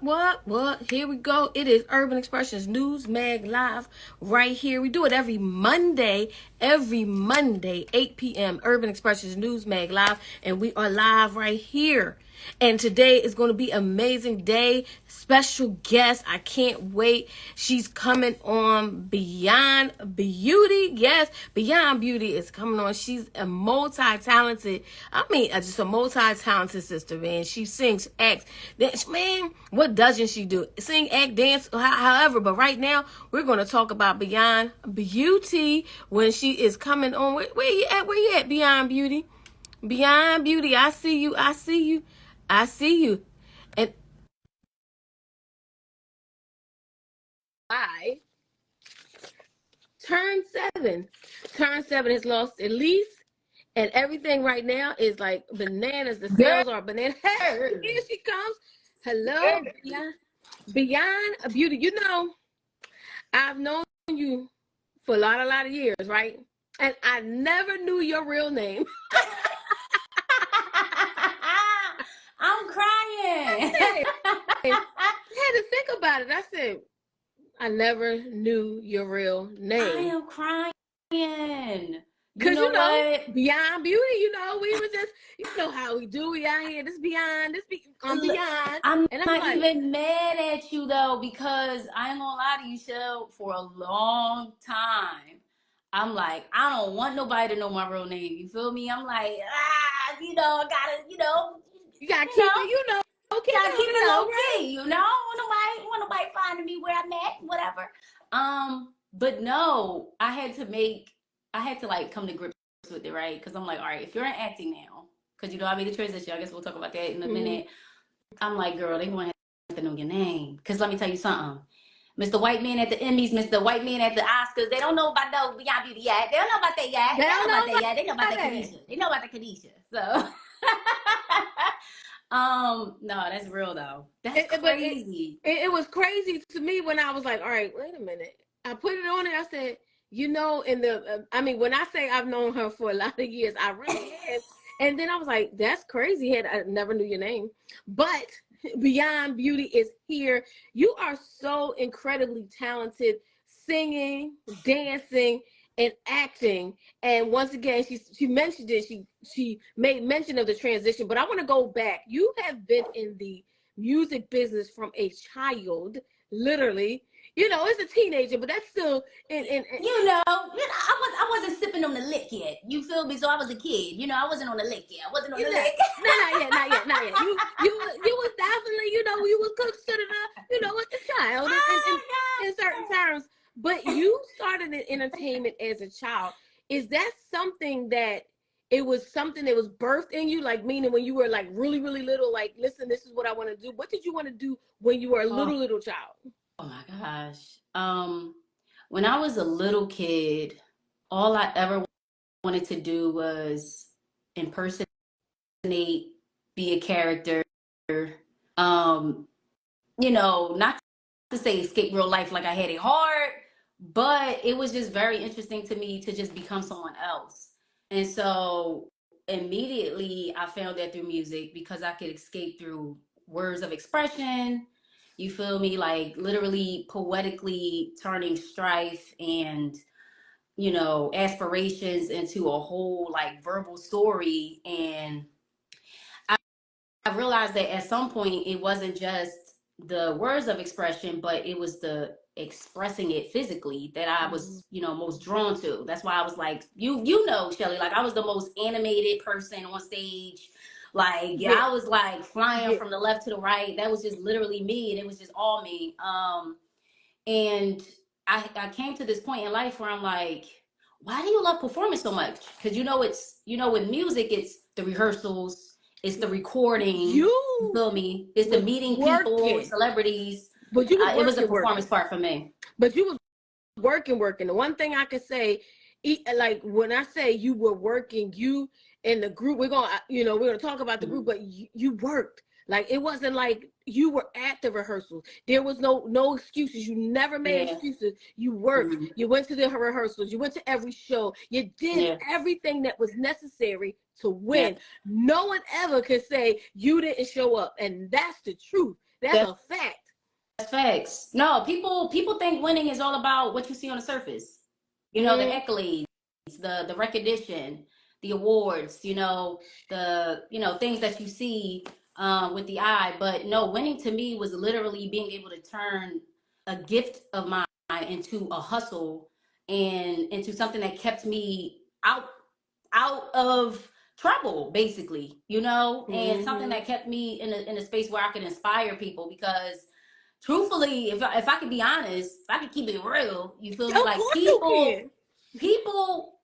What? Here we go. It is Urban Expressions NewsMag Live right here. We do it every Monday, 8 p.m. Urban Expressions NewsMag Live, and we are live right here. And today is going to be an amazing day. Special guest. I can't wait. She's coming on Beyond Beauty. Yes, Beyond Beauty is coming on. She's a multi-talented, just a multi-talented sister, man. She sings, acts. Man, what doesn't she do? Sing, act, dance, however. But right now, we're going to talk about Beyond Beauty when she is coming on. Where you at? Where you at, Beyond Beauty? Beyond Beauty, I see you. And I turned 7. Turned 7 has lost at least, and everything right now is like bananas. The sales are bananas. Hey, here she comes. Hello, Beyond Beauty. You know, I've known you for a lot of years, right? And I never knew your real name. I'm crying. I had to think about it. I said, I never knew your real name. I am crying. Because you know what? Beyond Beauty, we were just, how we do. We out here, Beyond. I'm not even mad at you though, because I ain't gonna lie to you, Shell, for a long time. I'm like, I don't want nobody to know my real name. You feel me? I'm like, you gotta, you gotta keep it, gotta keep it low key, want nobody finding me where I'm at, whatever. But no, I had to like come to grips with it, right? Because I'm like, all right, if you're in acting now, because I made the transition, I guess we'll talk about that in a minute. I'm like, girl, they want to know your name. Because let me tell you something. Mr. White Man at the Emmys, Mr. White Man at the Oscars, they don't know about no Beyond Beauty yet. They don't know about that yet. They know about that yet. They know about the Kadisha. They know about the Kadisha. So no, that's real though. That's crazy. It was crazy to me when I was like, all right, wait a minute. I put it on and I said, when I say I've known her for a lot of years, I really have. And then I was like, that's crazy. I never knew your name. But Beyond Beauty is here. You are so incredibly talented, singing, dancing, and acting. And once again, she mentioned it. She made mention of the transition. But I want to go back. You have been in the music business from a child, literally. It's a teenager, but that's still I wasn't sipping on the lick yet. You feel me? So I was a kid. I wasn't on the lick yet. I wasn't on the lick. Not yet. You was definitely, you was considered a child in certain terms. But you started in entertainment as a child. Is that something that it was birthed in you? Like, meaning when you were like really, really little, like, listen, this is what I want to do. What did you want to do when you were a little child? Oh my gosh. When I was a little kid, all I ever wanted to do was impersonate, be a character. Not to say escape real life like I had it hard, but it was just very interesting to me to just become someone else. And so immediately I found that through music, because I could escape through words of expression. You feel me? Like literally poetically turning strife and, aspirations into a whole like verbal story. And I realized that at some point it wasn't just the words of expression, but it was the expressing it physically that I was, most drawn to. That's why I was like, Shelly, like I was the most animated person on stage. Like, I was like flying from the left to the right. That was just literally me, and it was just all me. And I came to this point in life where I'm like, why do you love performing so much? Because with music, it's the rehearsals, it's the recording. You feel me? It's the meeting people, celebrities. But it was a performance part for me. But you was working. The one thing I could say, like when I say you were working, you in the group, we're gonna talk about the group, but you worked. Like, it wasn't like you were at the rehearsals. There was no excuses. You never made excuses. You worked. You went to the rehearsals. You went to every show. You did everything that was necessary to win. No one ever could say you didn't show up. And that's the truth. That's a fact. That's facts. No, people think winning is all about what you see on the surface. You know, the accolades, the recognition, the awards, the things that you see with the eye. But no, winning to me was literally being able to turn a gift of mine into a hustle and into something that kept me out of trouble, basically, and something that kept me in a space where I could inspire people. Because truthfully, if I could be honest, if I could keep it real, you feel me? Of Like course you can. people.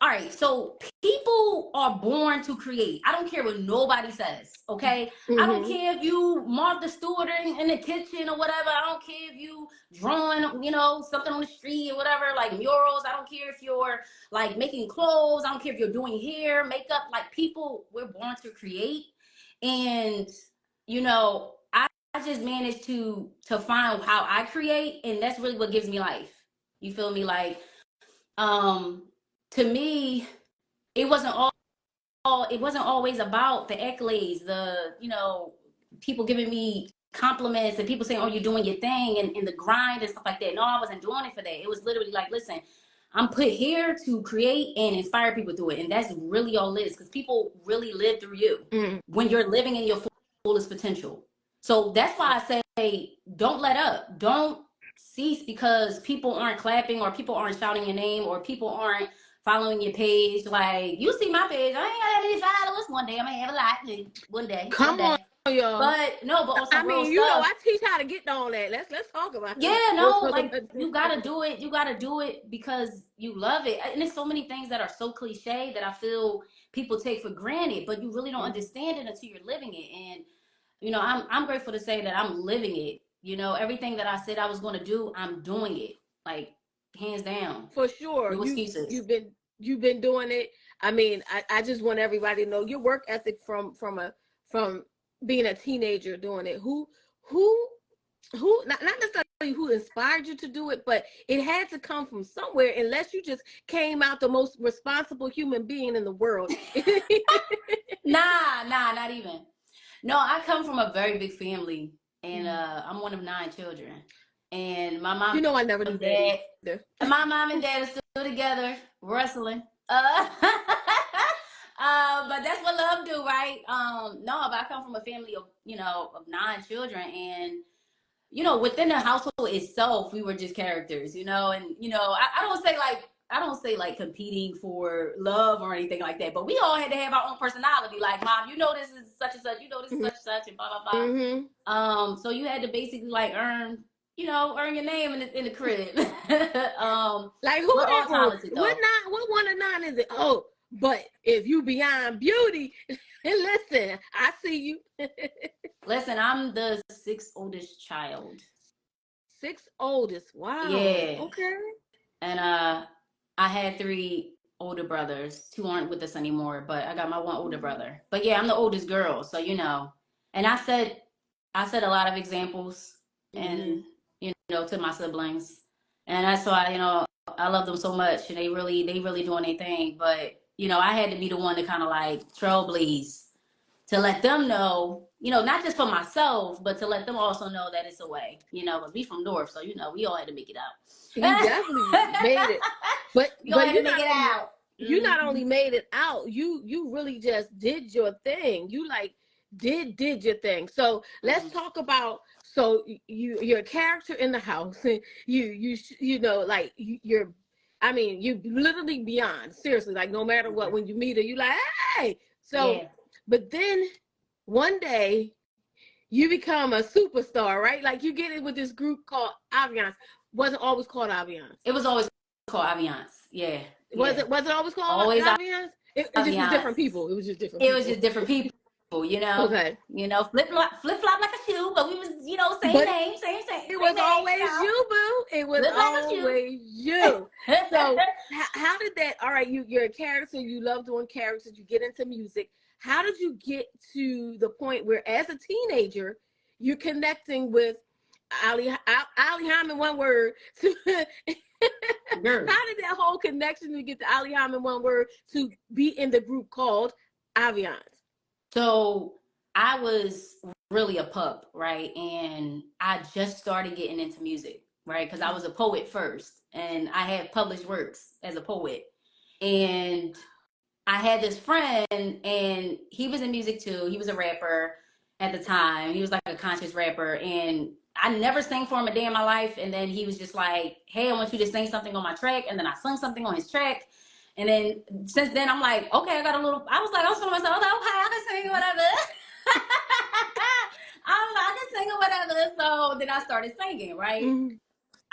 All right, so people are born to create. I don't care what nobody says, okay? I don't care if you Martha Stewart in the kitchen or whatever. I don't care if you drawing, something on the street or whatever, like murals. I don't care if you're like making clothes. I don't care if you're doing hair, makeup. Like people, we're born to create, and I just managed to find how I create, and that's really what gives me life. You feel me? Like, to me, it wasn't it wasn't always about the accolades, people giving me compliments and people saying, oh, you're doing your thing, and the grind and stuff like that. No, I wasn't doing it for that. It was literally like, listen, I'm put here to create and inspire people through it. And that's really all it is, because people really live through you when you're living in your fullest potential. So that's why I say, don't let up. Don't cease because people aren't clapping or people aren't shouting your name or people aren't following your page. Like, you see my page, I ain't got that many followers. One day I may have a lot. One day. Come on, y'all. But no, but on some real stuff. I teach how to get on that. Let's talk about yeah, it. no, like you gotta do it. You gotta do it because you love it. And there's so many things that are so cliche that I feel people take for granted, but you really don't understand it until you're living it. And I'm grateful to say that I'm living it. Everything that I said I was going to do, I'm doing it. Like, hands down. For sure. No excuses. You've been doing it. I mean, I just want everybody to know your work ethic from being a teenager doing it. Who not necessarily who inspired you to do it, but it had to come from somewhere, unless you just came out the most responsible human being in the world. Nah, not even. No, I come from a very big family, and I'm one of 9 children. And my mom, I never knew that either. My mom and dad are still together, wrestling. But that's what love do, right? No, but I come from a family of 9 children, and within the household itself, we were just characters, and I don't say like competing for love or anything like that, but we all had to have our own personality. Like, mom, this is such and such, this is such and such, and blah blah blah. So you had to basically like earn your name in the crib. Like, who all talented, though. What 1 of 9 is it? Oh, but if you beyond beauty, listen, I see you. Listen, I'm the 6th oldest child. 6th oldest. Wow. Yeah. Okay. And I had 3 older brothers. 2 aren't with us anymore, but I got my 1 older brother. But yeah, I'm the oldest girl, so And I set a lot of examples, and to my siblings, and that's why I love them so much, and they really doing their thing. But I had to be the one to kind of like trailblaze, to let them know, not just for myself, but to let them also know that it's a way, because we from North, so we all had to make it out. You definitely made it, but you had to make it out. You not only made it out, you really just did your thing. You like did your thing. So let's talk about. So you're a character in the house. You literally beyond. Seriously, like no matter what, when you meet her, you like, hey. So, yeah. But then one day you become a superstar, right? Like you get in with this group called Aviance. Wasn't always called Aviance. It was always called Aviance. Yeah. Was it always called Aviance? It just was different people. It was just different people. Okay. Flip flop like a shoe, but we was, same name. It was always you, boo. It was always you. So how did that, all right, you're a character, you love doing characters, you get into music. How did you get to the point where as a teenager, you're connecting with Ali Hyman, one word. How did that whole connection to get to Ali Hyman, one word, to be in the group called Aviance? So I was really a pup, right? And I just started getting into music, right? Because I was a poet first, and I had published works as a poet. And I had this friend, and he was in music too. He was a rapper at the time. He was like a conscious rapper, and I never sang for him a day in my life. And then he was just like, "Hey, I want you to sing something on my track." And then I sung something on his track. And then since then, I'm like, okay, I got a little. I was like, I was feeling myself. I was like, okay, I can sing whatever. I was like, I can sing or whatever. So then I started singing, right? Mm-hmm.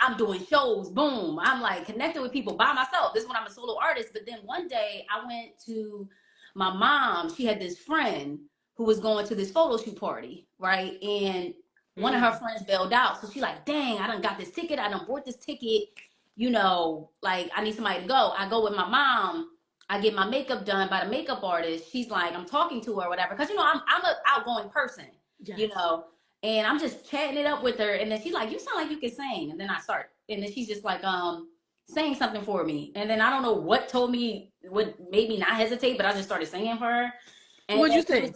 I'm doing shows, boom. I'm like connected with people by myself. This is when I'm a solo artist. But then one day I went to my mom. She had this friend who was going to this photo shoot party, right? And one of her friends bailed out. So she like, dang, I done got this ticket. I done bought this ticket. You know, like I need somebody to go. I go with my mom. I get my makeup done by the makeup artist. She's like, I'm talking to her or whatever. Cause you know, I'm an outgoing person, Yes. you know. And I'm just chatting it up with her. And then she's like, you sound like you can sing. And then I start. And then she's just like, saying something for me. And then I don't know what made me not hesitate, but I just started singing for her. And what'd you sing?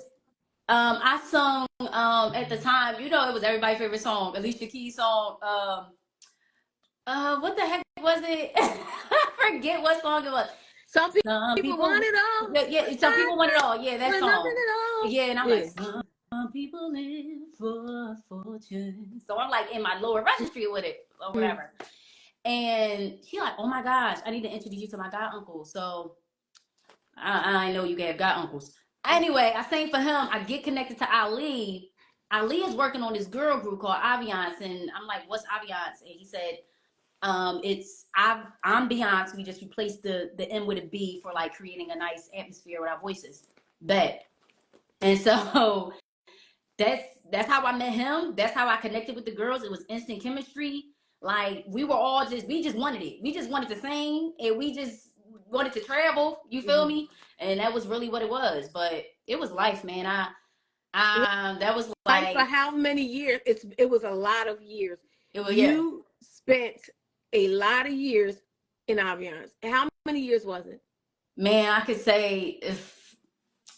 I sung, at the time, you know, it was everybody's favorite song, Alicia Keys' song. What the heck was it? I forget what song it was. Some people want it all. Yeah, some people want it all. Yeah, that song. Nothing at all. Yeah, and I'm like, some people live for a fortune. So I'm like in my lower registry with it or whatever. And she like, oh my gosh, I need to introduce you to my god uncle. So I know you have god uncles. Anyway, I sang for him. I get connected to Ali. Ali is working on this girl group called Aviance, and I'm like, what's Aviance? And he said, I'm Beyonce. We just replaced the M with a B for like creating a nice atmosphere with our voices. Bet. And so that's how I met him. That's how I connected with the girls. It was instant chemistry. Like we just wanted it. We just wanted to sing, and we just wanted to travel. You feel me? And that was really what it was. But it was life, man. That was like for how many years? It was a lot of years. It was you spent a lot of years in Aviance. How many years was it? Man, I could say if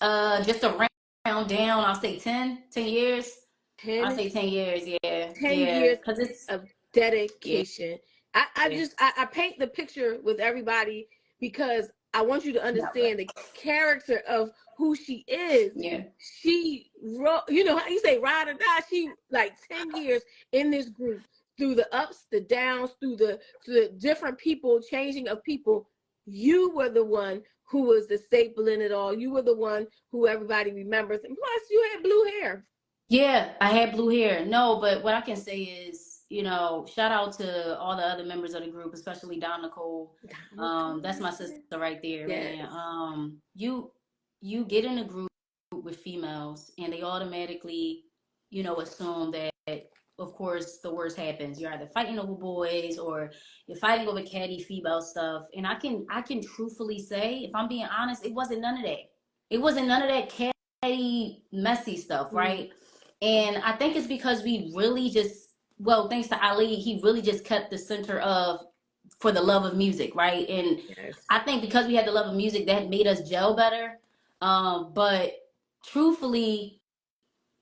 just a round down, I'll say 10 years. 10, I'll say 10 years, yeah. 10 years because it's of dedication. Yeah. I paint the picture with everybody because I want you to understand the character of who she is. Yeah. She wrote, you know how you say ride or die. She like 10 years in this group through the ups, the downs, through the different people, changing of people. You were the one who was the staple in it all. You were the one who everybody remembers. And plus you had blue hair. Yeah, I had blue hair. No, but what I can say is, you know, shout out to all the other members of the group, especially Don Nicole. That's my sister right there, yes. man. You get in a group with females and they automatically, you know, assume that of course the worst happens. You're either fighting over boys or you're fighting over catty female stuff. And I can truthfully say, if I'm being honest, it wasn't none of that. It wasn't none of that catty, messy stuff, right? And I think it's because we really just, well, thanks to Ali, he really just kept the center of for the love of music, right? And yes. I think because we had the love of music, that made us gel better. But truthfully,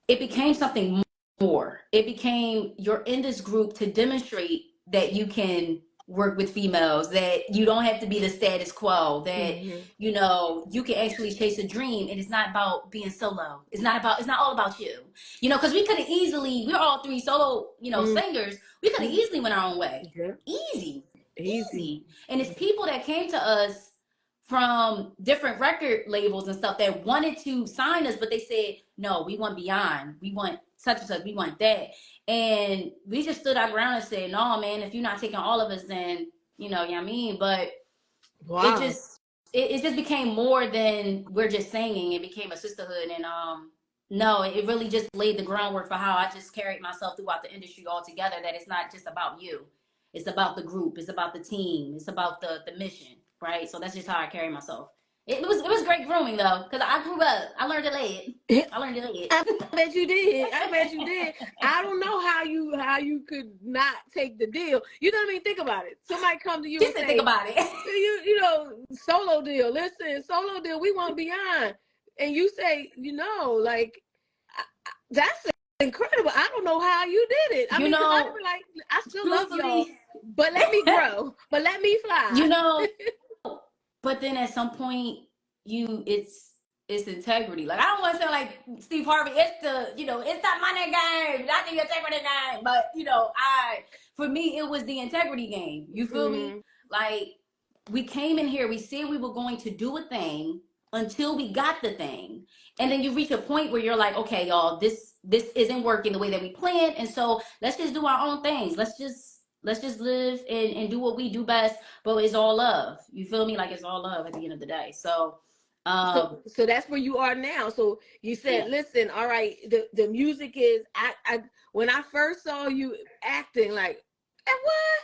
it became something more. It became, you're in this group to demonstrate that you can work with females, that you don't have to be the status quo, that you know, you can actually chase a dream, and it's not about being solo. It's not all about you. You know, because we could have easily, we're all three solo, you know, singers, we could have easily went our own way. Easy. And it's people that came to us from different record labels and stuff that wanted to sign us, but they said, no, we want beyond. We want such and such. We want that. And we just stood our ground and said, no, man, if you're not taking all of us, then, you know what I mean? But wow. It just became more than we're just singing. It became a sisterhood. And no, it really just laid the groundwork for how I just carried myself throughout the industry altogether, that it's not just about you. It's about the group. It's about the team. It's about the mission, right? So that's just how I carry myself. It was great grooming though, because I grew up. I learned to lay it. I bet you did. I don't know how you could not take the deal. You know what I mean? Think about it. Somebody come to you and say, think about it. You know, solo deal. Listen, solo deal. We want beyond. And you say, you know, like That's incredible. I don't know how you did it. I You mean, because I'd know, be like, I still love y'all, truthfully, but let me grow, but let me you fly. know, but then at some point, it's integrity. Like I don't want to sound like Steve Harvey. It's the it's that money game, not the integrity game. But for me, it was the integrity game. You feel me? Like we came in here, we said we were going to do a thing until we got the thing, and then you reach a point where you're like, okay, y'all, this isn't working the way that we planned, and so let's just do our own things. Let's just live and do what we do best, but it's all love. You feel me? Like it's all love at the end of the day. So So that's where you are now. So you said, yeah. listen, all right, the music is I when I first saw you acting, like, and what?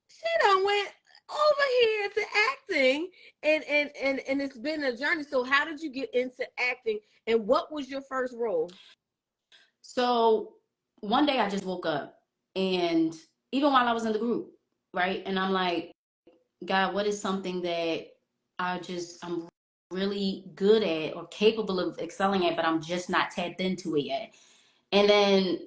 She done went over here to acting, and it's been a journey. So how did you get into acting, and what was your first role? So one day I just woke up, and even while I was in the group, right? And I'm like, God, what is something that I'm really good at or capable of excelling at, but I'm just not tapped into it yet. And then,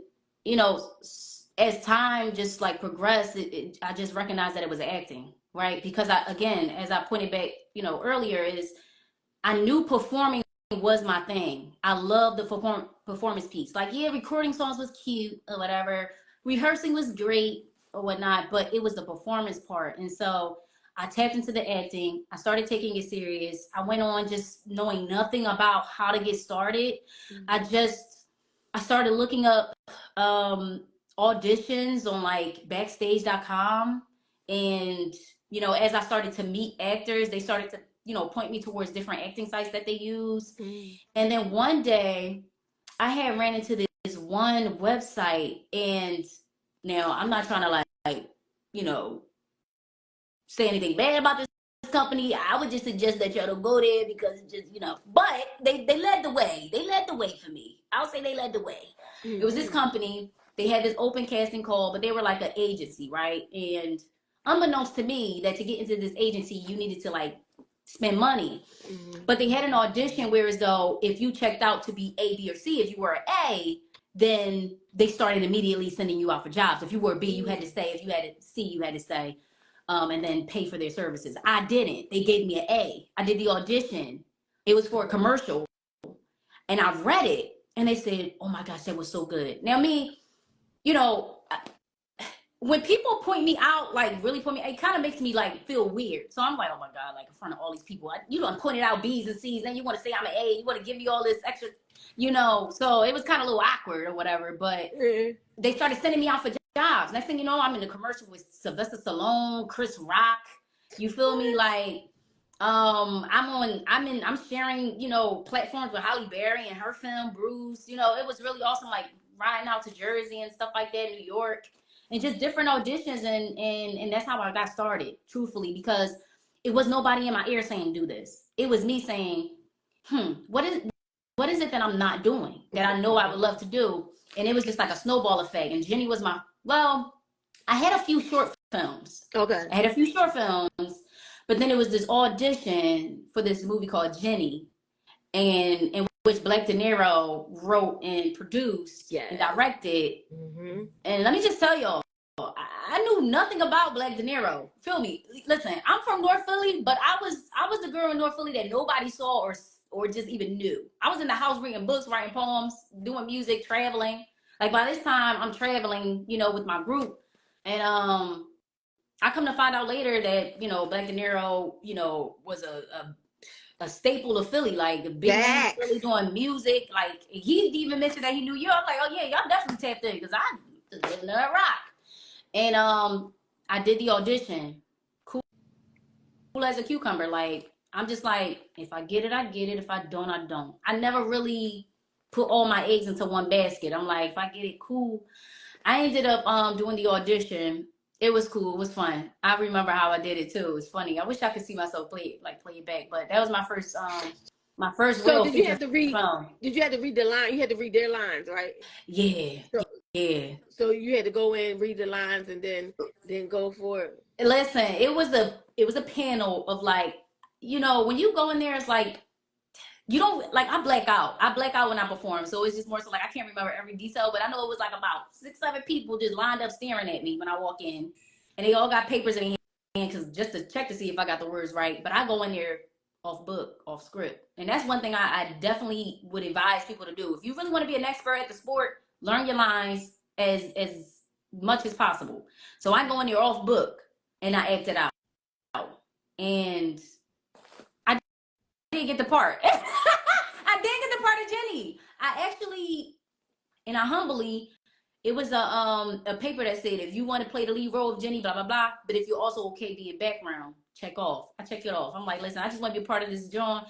as time just like progressed, I just recognized that it was acting, right? Because again, as I pointed back, earlier, is I knew performing was my thing. I love the performance piece. Like, yeah, recording songs was cute or whatever. Rehearsing was great or whatnot, but it was the performance part. And so I tapped into the acting. I started taking it serious. I went on just knowing nothing about how to get started. I started looking up auditions on like backstage.com. And, as I started to meet actors, they started to point me towards different acting sites that they use. And then one day I had ran into this one website, and now I'm not trying to like, you know, say anything bad about this company. I would just suggest that y'all don't go there because it's just, but they led the way. They led the way for me. I'll say they led the way. It was this company. They had this open casting call, but they were like an agency, right? And unbeknownst to me, that to get into this agency, you needed to like spend money. But they had an audition where, as though if you checked out to be A, B, or C, if you were A, then they started immediately sending you out for jobs. If you were B, you had to stay. If you had to C, you had to stay, and then pay for their services. I didn't. They gave me an A. I did the audition. It was for a commercial, and I read it, and they said, "Oh my gosh, that was so good." Now, me, you know, when people point me out, like really point me, it kind of makes me like feel weird. So I'm like, oh my God, like in front of all these people, you done pointed out B's and C's, then you want to say I'm an A, you want to give me all this extra, So it was kind of a little awkward or whatever. But they started sending me out for jobs. Next thing you know, I'm in a commercial with Sylvester Stallone, Chris Rock. You feel me? Like, I'm sharing, platforms with Halle Berry and her film Bruce. It was really awesome. Like riding out to Jersey and stuff like that, New York, and just different auditions, and that's how I got started, truthfully, because it was nobody in my ear saying do this. It was me saying, what is it that I'm not doing that I know I would love to do? And it was just like a snowball effect. And Jenny was I had a few short films. Okay. I had a few short films, but then it was this audition for this movie called Jenny, and in which Black De Niro wrote and produced and directed. And let me just tell y'all, I knew nothing about Black De Niro. Feel me? Listen, I'm from North Philly, but I was the girl in North Philly that nobody saw or just even knew. I was in the house reading books, writing poems, doing music, traveling. Like by this time, I'm traveling, with my group, and I come to find out later that Black De Niro, was a staple of Philly, like a big name in Philly doing music. Like he even mentioned that he knew you. I'm like, oh yeah, y'all definitely tapped in because I just live in that rock. And I did the audition, cool as a cucumber. Like I'm just like, if I get it, I get it. If I don't, I don't. I never really put all my eggs into one basket. I'm like, if I get it, cool. I ended up doing the audition. It was cool. It was fun. I remember how I did it too. It was funny. I wish I could see myself play it back. But that was my first real Did you have feature to read? film. Did you have to read the line? You had to read their lines, right? Yeah, yeah. So you had to go in, read the lines, and then go for it. Listen, it was a panel of like, when you go in there, it's like you don't like, I black out. I black out when I perform. So it's just more so like I can't remember every detail, but I know it was like about 6-7 people just lined up staring at me when I walk in. And they all got papers in their hand because just to check to see if I got the words right. But I go in there off book, off script. And that's one thing I definitely would advise people to do. If you really want to be an expert at the sport, learn your lines as much as possible. So I go in there off book and I act it out. And I did get the part. I did get the part of Jenny. I actually, and I humbly, it was a paper that said, if you want to play the lead role of Jenny, blah, blah, blah, but if you're also okay being background, check off. I checked it off. I'm like, listen, I just want to be a part of this John.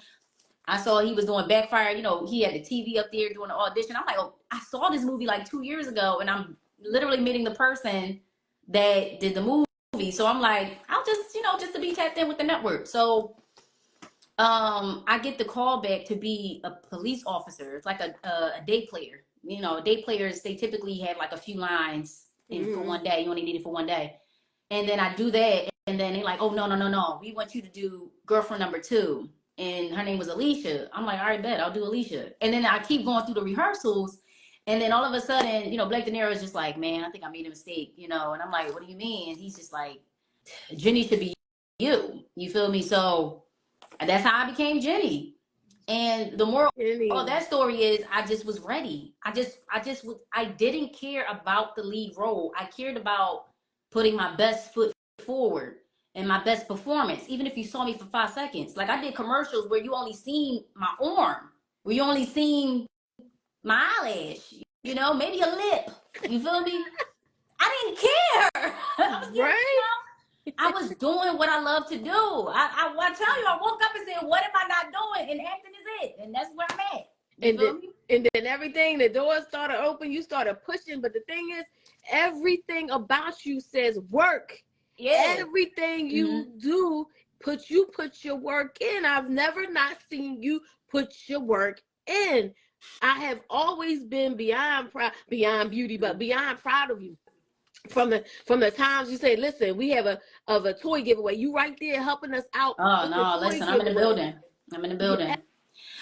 I saw he was doing Backfire. You know, he had the TV up there doing the audition. I'm like, oh, I saw this movie like 2 years ago, and I'm literally meeting the person that did the movie. So I'm like, I'll just, just to be tapped in with the network. So I get the call back to be a police officer. It's like a day player. Day players, they typically have like a few lines for one day. You only need it for one day. And then I do that, and then they're like, oh, no. We want you to do girlfriend number 2. And her name was Alicia. I'm like, all right, bet, I'll do Alicia. And then I keep going through the rehearsals, and then all of a sudden, Blake De Niro is just like, man, I think I made a mistake, And I'm like, what do you mean? And he's just like, Jenny should be you. You feel me? So that's how I became Jenny. And the moral of that story is I just was ready. I didn't care about the lead role. I cared about putting my best foot forward and my best performance, even if you saw me for 5 seconds. Like I did commercials where you only seen my arm, where you only seen my eyelash, maybe a lip. You feel me? I didn't care. I was doing what I love to do. I tell you, I woke up and said, what am I not doing? And acting is it. And that's where I'm at. And then everything, the doors started open, you started pushing. But the thing is, everything about you says work. Yeah. Everything you do, put your work in. I've never not seen you put your work in. I have always been beyond beauty, but beyond proud of you. From the times you say, listen, we have a toy giveaway. You right there helping us out. Oh no, listen, I'm in the building. Yeah.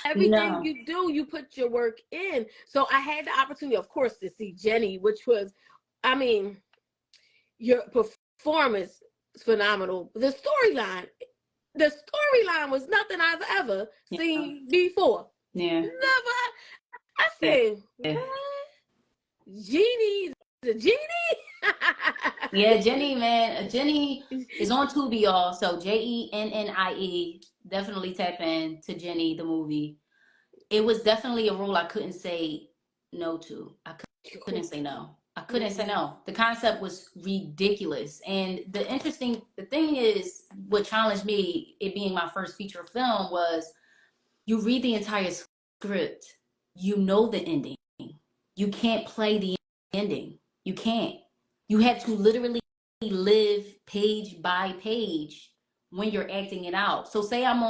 Everything you do, you put your work in. So I had the opportunity, of course, to see Jenny, which was, your performance is phenomenal. The storyline was nothing I've ever seen before. Yeah. Never. I said, Jeannie, the Genie? Yeah, Jenny, man. Jenny is on TUBI, y'all. So JENNIE. Definitely tap in to Jenny, the movie. It was definitely a role I couldn't say no to. I couldn't say no. I couldn't say no. The concept was ridiculous. And the thing is, what challenged me, it being my first feature film, was you read the entire script. You know the ending. You can't play the ending. You can't. You have to literally live page by page when you're acting it out. So say I'm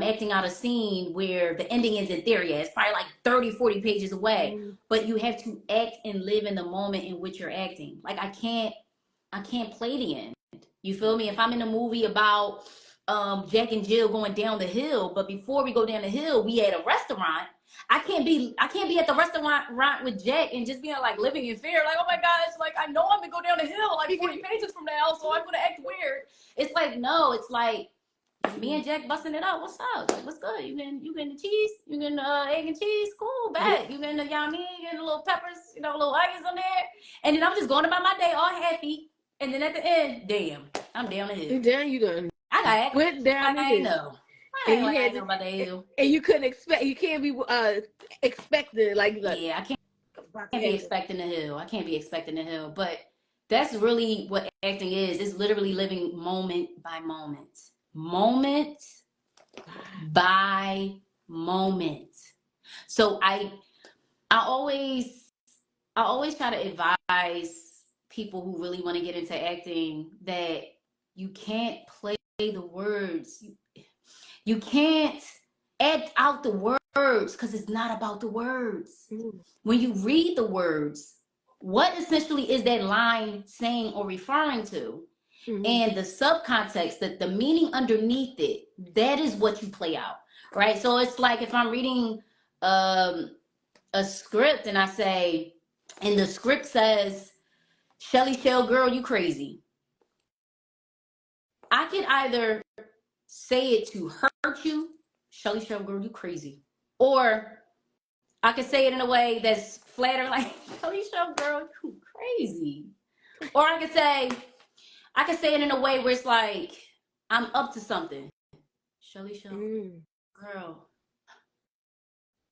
acting out a scene where the ending isn't there yet. It's probably like 30, 40 pages away, but you have to act and live in the moment in which you're acting. Like I can't play the end. You feel me? If I'm in a movie about Jack and Jill going down the hill, but before we go down the hill, we at a restaurant. I can't be at the restaurant with Jack and just being like living in fear. Like, oh my gosh, like I know I'm gonna go down the hill like 40 pages from now, so I'm gonna act weird. It's like, no, it's like me and Jack busting it out. What's up? Like, what's good? You getting the cheese? You getting egg and cheese? Cool, bad. You getting the yummy? You getting the little peppers? Little onions on there? And then I'm just going about my day all happy. And then at the end, damn, I'm down the hill. Damn, you done. I got went down the hill. Know. And you couldn't expect. You can't be expecting like yeah. I can't be expecting the hill. I can't be expecting the hill. But that's really what acting is. It's literally living moment by moment by moment. So I always try to advise people who really want to get into acting that you can't play the words. You can't act out the words because it's not about the words. When you read the words, what essentially is that line saying or referring to? And the subcontext, the meaning underneath it, that is what you play out. right? So it's like if I'm reading a script and I say, and the script says, Shelly Shell, girl, you crazy. I can either say it to hurt you, Shelly Shell, girl, you crazy. Or I can say it in a way that's flatter, like, Shelly Shell, girl, you crazy. Or I can say it in a way where it's like, I'm up to something. Shelly Shell, girl,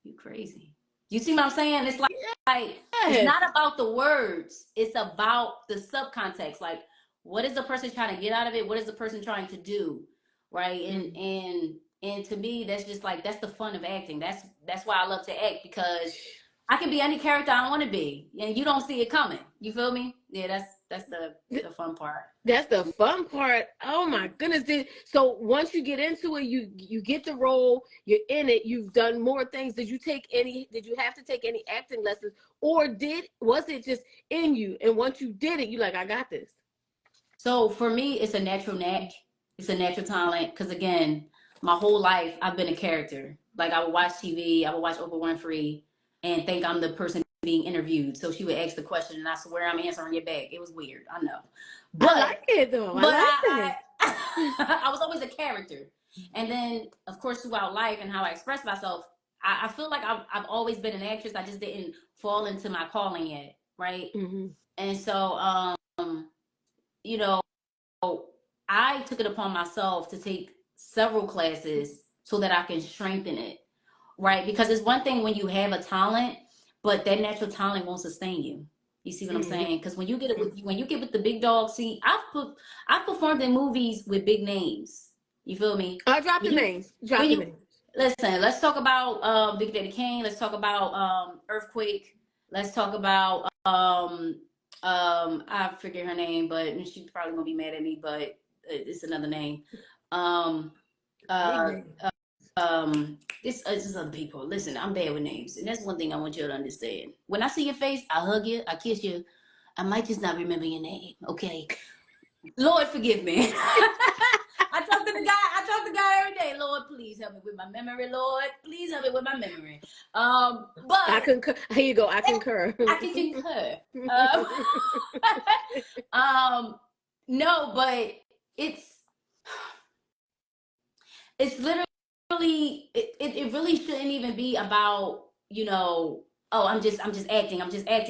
you crazy. You see what I'm saying? It's like it's Yes. not about the words. It's about the subcontext. Like, what is the person trying to get out of it? What is the person trying to do? Right. And to me, that's just like that's the fun of acting. That's why I love to act, because I can be any character I want to be, and you don't see it coming. You feel me? Yeah, that's the fun part. That's the fun part. Oh my goodness. So once you get into it, you get the role, you're in it, you've done more things. Did you have to take any acting lessons, or was it just in you? And once you did it, you like, I got this. So for me, it's a natural knack. It's a natural talent. Because again, my whole life I've been a character. Like I would watch TV, I would watch Oprah Winfrey, and think I'm the person being interviewed. So she would ask the question, and I swear I'm answering your back. It was weird, I know, I but like it though. I but like I was always a character. And then, of course, throughout life and how I express myself, I feel like I've always been an actress. I just didn't fall into my calling yet, right? Mm-hmm. And so, you know, I took it upon myself to take several classes so that I can strengthen it, right? Because it's one thing when you have a talent, but that natural talent won't sustain you. You see what I'm saying? Because when you get with the big dog, see, I've performed in movies with big names. You feel me? Drop the When you names. Drop when the you names. listen, let's talk about Big Daddy Kane. Let's talk about Earthquake. Let's talk about I forget her name, but she's probably gonna be mad at me, but it's another name. Um, Big uh, name. this other people. Listen, I'm bad with names, and that's one thing I want you to understand. When I see your face, I hug you, I kiss you. I might just not remember your name. Okay, Lord forgive me. I talk to God every day. Lord, please help me with my memory. Lord, please help me with my memory. I But concur. Here you go. I concur. I can concur. No, but it's it's literally it really shouldn't even be about, oh, I'm just acting,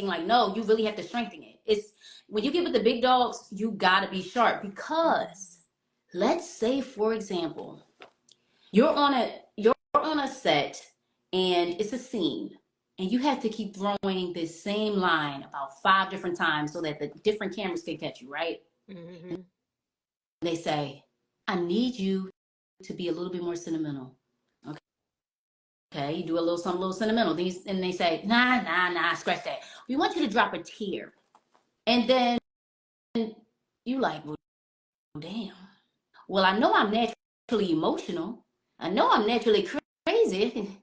like, no, you really have to strengthen it. It's when you get with the big dogs, you got to be sharp, because let's say, for example, you're on a set, and it's a scene, and you have to keep throwing this same line about 5 different times so that the different cameras can catch you, right? Mm-hmm. They say, I need you to be a little bit more sentimental. Okay, you do a little sentimental. And they say, nah, scratch that. We want you to drop a tear. And then you like, well, damn. Well, I know I'm naturally emotional. I know I'm naturally crazy,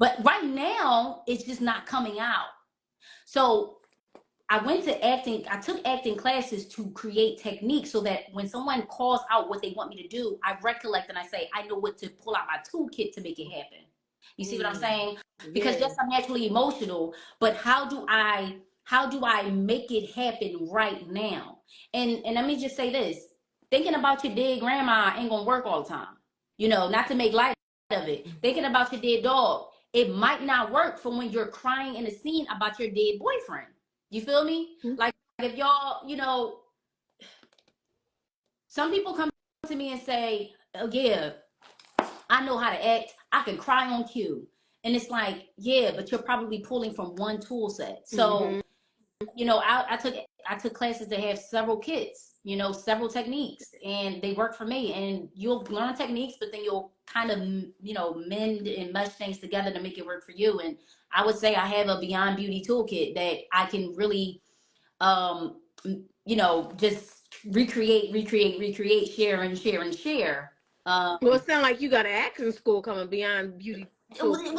but right now it's just not coming out. So I took acting classes to create techniques so that when someone calls out what they want me to do, I recollect and I say, I know what to pull out my toolkit to make it happen. You see what I'm saying? Because Yeah. yes, I'm naturally emotional, but how do I make it happen right now? And let me just say this. Thinking about your dead grandma ain't gonna work all the time. Not to make light of it. Thinking about your dead dog, it might not work for when you're crying in a scene about your dead boyfriend. You feel me? Like if y'all, some people come to me and say, oh yeah, I know how to act. I can cry on cue. And it's like, yeah, but you're probably pulling from one tool set. So, Mm-hmm. I took classes that have several kits, several techniques, and they work for me. And you'll learn techniques, but then you'll kind of, mend and mesh things together to make it work for you. And I would say I have a Beyond Beauty toolkit that I can really, just recreate, share and share and share. Well, it sounds like you got an acting school coming, Beyond Beauty Toolkit.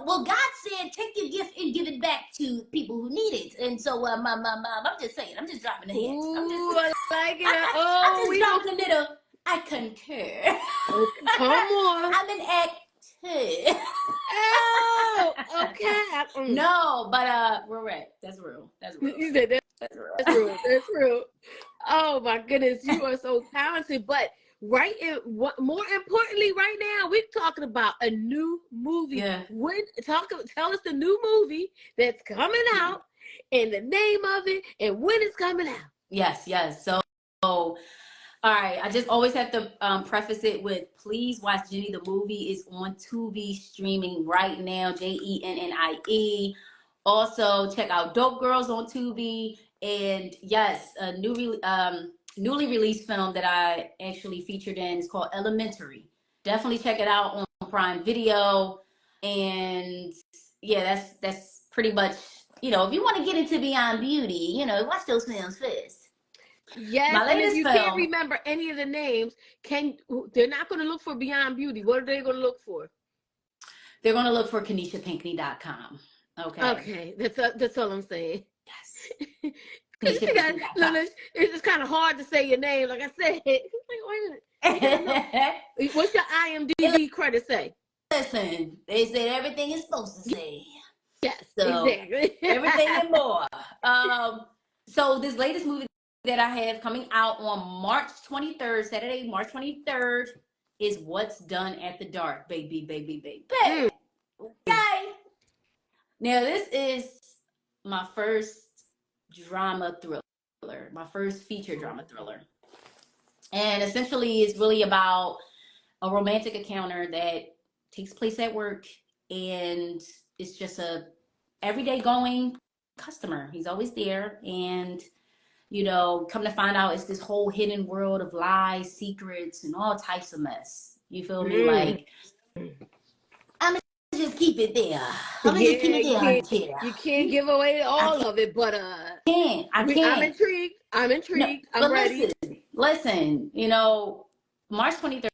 Well, God said, take your gift and give it back to people who need it. And so, I'm just saying, I'm just dropping the hints. Ooh, I like it. I'm Oh, just we don't. dropping a little. I concur. Oh, come on. I'm an actor. Oh, okay. No, but we're right. That's real. That's real. You said that. That's real. That's real. That's real. Oh my goodness, you are so talented. But more importantly, right now we're talking about a new movie. Yeah. Tell us the new movie that's coming out and the name of it and when it's coming out. Yes. So, all right. I just always have to preface it with, please watch Jenny the movie. Is on TUBI streaming right now. JENNIE. Also, check out Dope Girls on Tubi. And yes, a newly released film that I actually featured in is called Elementary. Definitely check it out on Prime Video. And yeah, that's pretty much, if you want to get into Beyond Beauty, watch those films first. Yes, My latest and if you film, can't remember any of the names, they're not going to look for Beyond Beauty. What are they going to look for? They're going to look for KanishaPinkney.com. Okay, that's all I'm saying. Yes. It's kind of hard to say your name. Like I said, wait a minute. What's your IMDb credit say? Listen, they said everything is supposed to say. Yes, so exactly. Everything and more. So this latest movie that I have coming out on March 23rd, Saturday, March 23rd, is What's Done at the Dark, baby. Okay. Now, this is my first drama thriller, my first feature drama thriller. And essentially, it's really about a romantic encounter that takes place at work, and it's just a everyday going customer. He's always there, and come to find out, it's this whole hidden world of lies, secrets, and all types of mess. You feel me? Like, I'm gonna just keep it there. You can't give away all of it, but I can't. I'm intrigued. I'm ready. Listen, March 23rd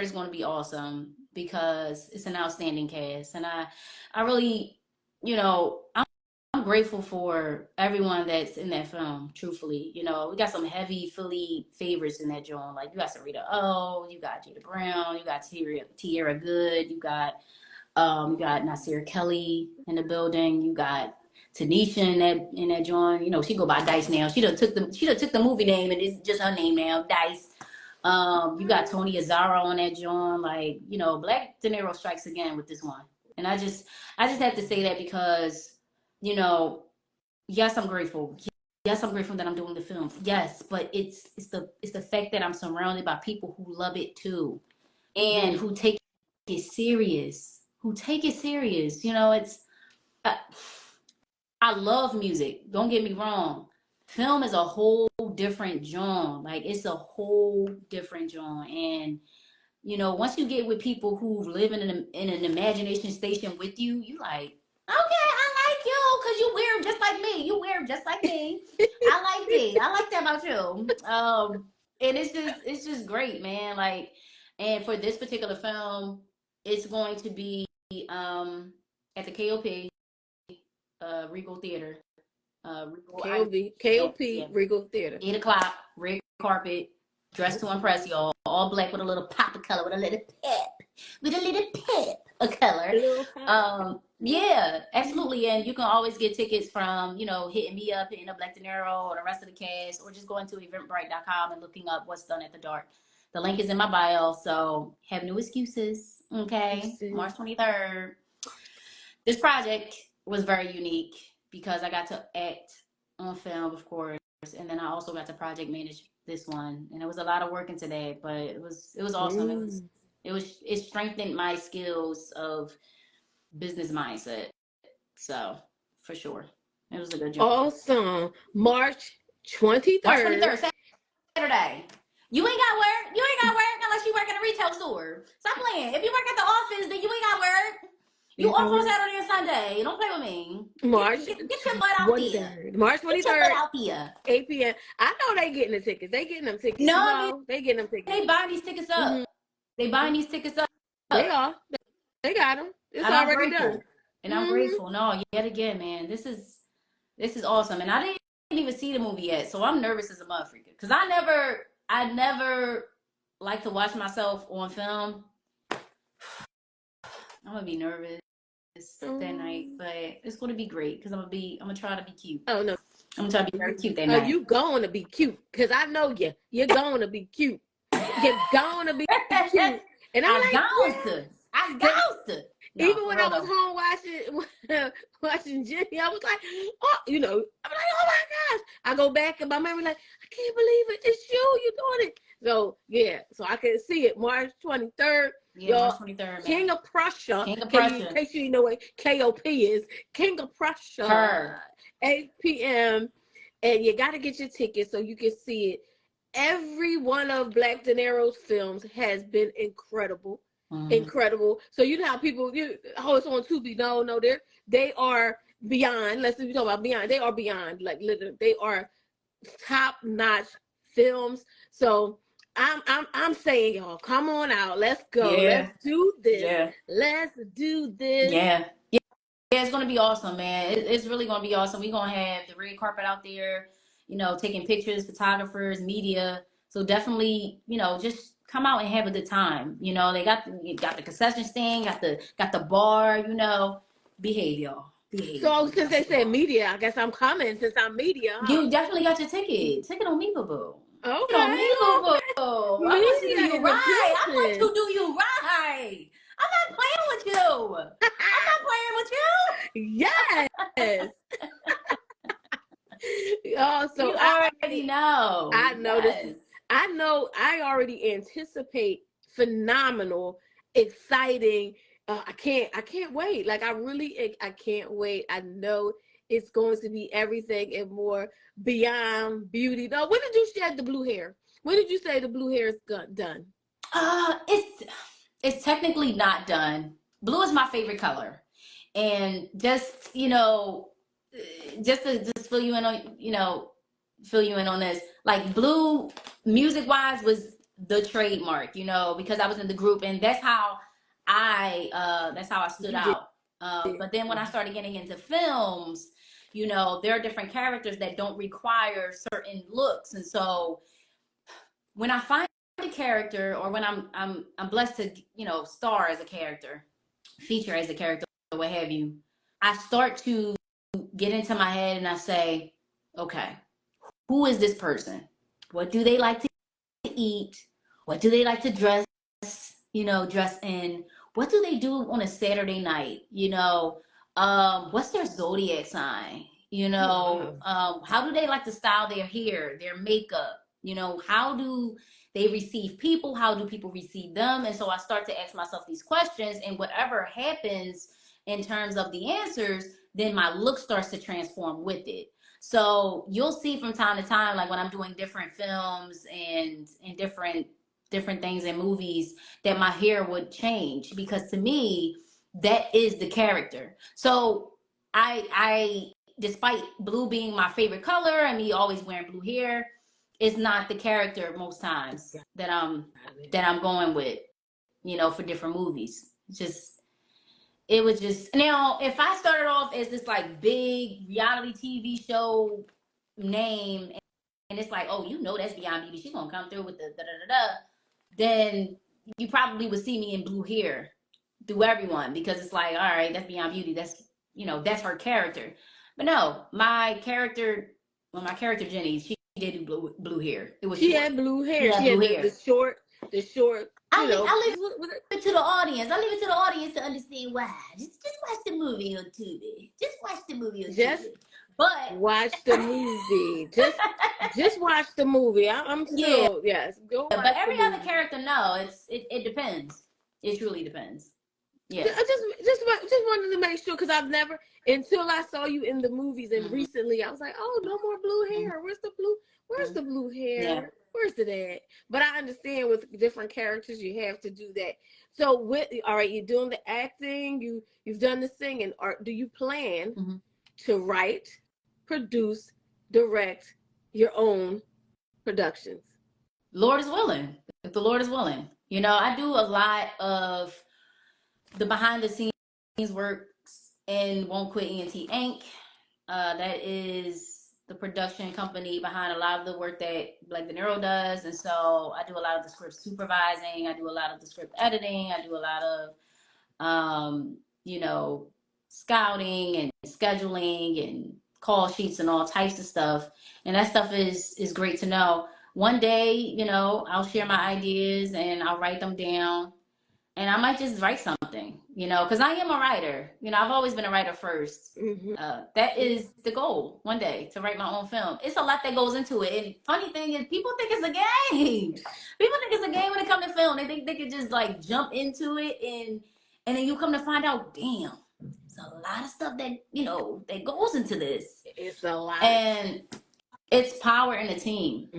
is going to be awesome because it's an outstanding cast, and I really, I'm grateful for everyone that's in that film. Truthfully, we got some heavy Philly favorites in that joint. Like, you got Sarita O, you got Jada Brown, you got Tierra Good, you got Nasir Kelly in the building, you got Tanisha in that joint. She go by Dice now. She done took the movie name and it's just her name now, Dice. You got Tony Azzaro on that joint. Like, Black De Niro strikes again with this one. And I just have to say that because, yes, I'm grateful. Yes, I'm grateful that I'm doing the film. Yes, but it's the fact that I'm surrounded by people who love it too, and who take it serious. It's I love music. Don't get me wrong. Film is a whole different genre. Like, it's a whole different genre. And, once you get with people who live in an imagination station with you, you like, okay, I like you because you wear them just like me. You wear them just like me. I like thee. I like that about you. And it's just great, man. Like, and for this particular film, it's going to be at the KOP, Regal Theater. KOP, Regal Theater. 8 o'clock, red carpet, dressed to impress y'all. All black with a little pop of color, with a little pep of color. Yeah, absolutely. And you can always get tickets from, hitting me up, hitting up Black De Niro or the rest of the cast, or just going to eventbrite.com and looking up What's Done at the Dark. The link is in my bio, so have no excuses. Okay, March 23rd. This project was very unique because I got to act on film, of course, and then I also got to project manage this one, and it was a lot of work into that, but it was awesome. It strengthened my skills of business mindset. So, for sure, it was a good job. Awesome. March 23rd. March 23rd, Saturday. You ain't got work unless you work at a retail store. Stop playing. If you work at the office, then you ain't got work. You off on Saturday and Sunday. Don't play with me. Get your butt out there. March 23rd. Get your butt out there. 8 p.m. I know they getting the tickets. They getting them tickets. No, they getting them tickets. They buying these tickets up. Mm-hmm. They buying these tickets up. They are. They got them. It's already done. And I'm grateful. No, yet again, man. This is awesome. And I didn't even see the movie yet, so I'm nervous as a motherfucker because I never like to watch myself on film, I'm gonna be nervous that night, but it's gonna be great because I'm gonna try to be cute. Oh no, I'm gonna try to be very cute that night. you going to be cute because I know you. You're going to be cute. You're going to be cute, and I'm like, I got to. No, even when I was home watching Jenny, I was like, oh, I'm like, oh my gosh. I go back and my memory like, I can't believe it. It's you doing it. So yeah, so I can see it March 23rd. Yeah, March 23rd. King of Prussia. King of Prussia. In case you know what KOP is, King of Prussia. Her. 8 p.m. And you got to get your ticket so you can see it. Every one of Black De Niro's films has been incredible. Incredible. So you know how people, it's on TUBI. No, they are beyond. Let's talk about beyond. They are beyond. Like literally, they are top-notch films. So I'm saying, y'all, come on out. Let's go. Yeah. Let's do this. Yeah. Let's do this. Yeah. Yeah, it's gonna be awesome, man. It's really gonna be awesome. We're gonna have the red carpet out there, taking pictures, photographers, media. So definitely, just come out and have a good time. They got the concession stand, got the bar. Behave, y'all. Behave. So since they said media, I guess I'm coming since I'm media. Huh? You definitely got your ticket. Ticket on me, boo. Okay. Ticket on me, boo. I'm going to do you right. I'm going to do you right. I'm not playing with you. I'm not playing with you. Yes. Oh, so you already know. I know this. I know. I already anticipate phenomenal, exciting. I can't wait. Like I can't wait. I know it's going to be everything and more beyond beauty. No, when did you shed the blue hair? When did you say the blue hair is done? It's technically not done. Blue is my favorite color, and just to fill you in on this, like blue music wise was the trademark, because I was in the group, and that's how I stood out. But then when I started getting into films, there are different characters that don't require certain looks, and so when I find a character, or when I'm blessed to star as a character, feature as a character, or what have you, I start to get into my head and I say, okay, who is this person? What do they like to eat? What do they like to dress in? What do they do on a Saturday night? What's their zodiac sign? How do they like to style their hair, their makeup? How do they receive people? How do people receive them? And so I start to ask myself these questions, and whatever happens in terms of the answers, then my look starts to transform with it. So you'll see from time to time, like when I'm doing different films and different things in movies, that my hair would change, because to me, that is the character. So I despite blue being my favorite color and me always wearing blue hair, it's not the character most times that I'm going with, for different movies. It was just, now if I started off as this like big reality TV show name, and it's like, oh, that's Beyond Beauty, she's gonna come through with the da da da da, then you probably would see me in blue hair through everyone, because it's like, all right, that's Beyond Beauty, that's that's her character. But no, my character Jenny, she did do blue hair. She had blue hair. She had the short. I leave it to the audience. I leave it to the audience to understand why. Just watch the movie on TUBI. Just watch the movie on TUBI. But watch the movie. just watch the movie. I'm still yes. Go. But every other character, no. It depends. It truly depends. Yeah. I just wanted to make sure, because I've never, until I saw you in the movies, and recently I was like, oh, no more blue hair. Where's the blue? Where's the blue hair? Yeah. Where's it at? But I understand with different characters you have to do that. So all right, you're doing the acting, you've done the singing. Do you plan to write, produce, direct your own productions? Lord is willing. If the Lord is willing. I do a lot of the behind the scenes works in Won't Quit ENT Inc. That is the production company behind a lot of the work that Black De Niro does. And so I do a lot of the script supervising. I do a lot of the script editing. I do a lot of, you know, scouting and scheduling and call sheets and all types of stuff. And that stuff is great to know. One day, you know, I'll share my ideas and I'll write them down, and I might just write something, you know, because I am a writer. You know, I've always been a writer first. That is the goal, one day, to write my own film. It's a lot that goes into it. And funny thing is, people think it's a game. People think it's a game when it comes to film. They think they can just like jump into it, and then you come to find out, damn, there's a lot of stuff that, you know, that goes into this. It's a lot. And it's power in a team.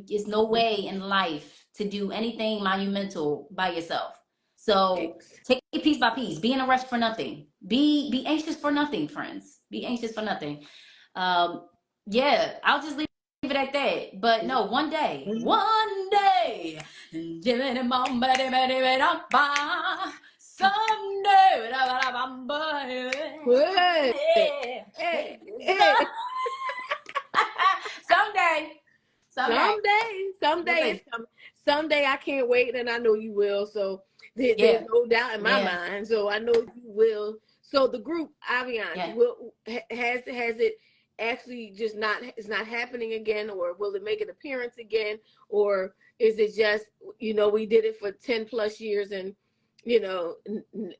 It's no way in life to do anything monumental by yourself. So take it piece by piece. Be in a rush for nothing. Be anxious for nothing, friends. Be anxious for nothing. Yeah, I'll just leave it at that. But no, one day, someday, someday. Someday I can't wait, and I know you will. So there's no doubt in my mind. So I know you will. So the group Aviance has it actually just it's not happening again, or will it make an appearance again, or is it just, you know, we did it for 10 plus years and, you know,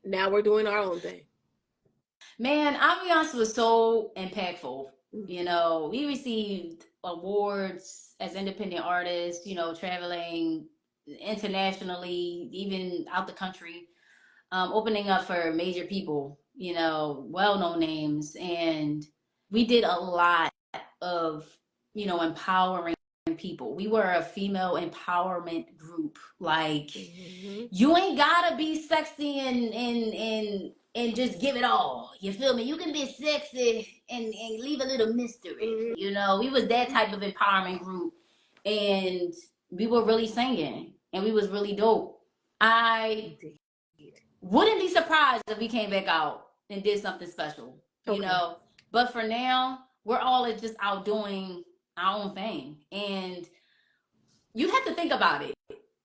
now we're doing our own thing? Man, Aviance was so impactful. You know, we received awards as independent artists, you know, traveling internationally, even out the country, opening up for major people, you know, well-known names. And we did a lot of, you know, empowering people. We were a female empowerment group. Like, you ain't gotta be sexy and just give it all. You feel me? You can be sexy and leave a little mystery. You know, we was that type of empowerment group, and we were really singing, and we was really dope. I wouldn't be surprised if we came back out and did something special, you know. But for now, we're all just out doing our own thing. And you have to think about it.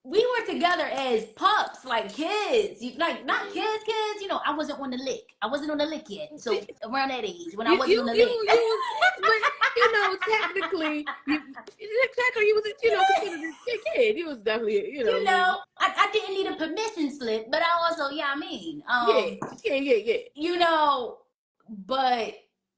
We were together as pups, like kids, like not kids, you know. I wasn't on the lick. I wasn't on the lick yet. So around that age, when I wasn't on the lick. But you know, technically, you was, you know, considered a kid. You was definitely, you know. You know, I didn't need a permission slip, but I also, yeah. You know, but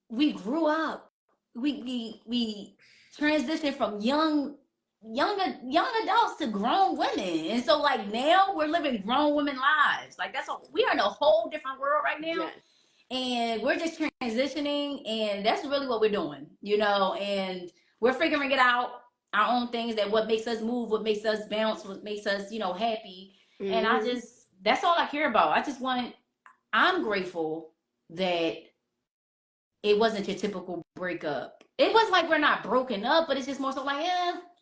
we grew up. We transitioned from young adults to grown women, and so like now we're living grown women lives. Like that's all. We are in a whole different world right now, and we're just transitioning, and that's really what we're doing, you know. And we're figuring it out, our own things, that what makes us move, what makes us bounce, what makes us, you know, happy. And that's all I care about. I'm grateful that it wasn't your typical breakup. It was like we're not broken up, but it's just more so like,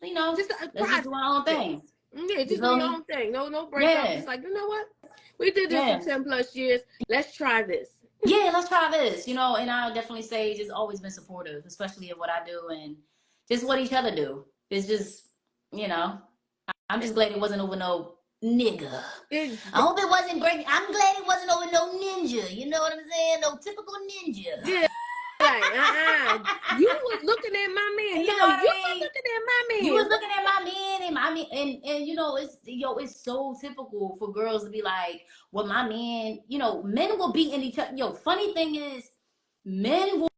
you know, let's just do our own thing. Yeah, just do your own thing. No breakup. It's like, you know what? We did this for 10 plus years. Let's try this. Yeah, let's try this, you know. And I'll definitely say just always been supportive, especially of what I do and just what each other do. It's just, you know, I'm just glad it wasn't over no nigga. I hope it wasn't great. I'm glad it wasn't over no ninja. You know what I'm saying? No typical ninja. Yeah. Like, you was looking at my man. You was looking at my man. You was looking at my man, and you know, it's so typical for girls to be like, well, my man, you know, men will be in each other. Yo, funny thing is, men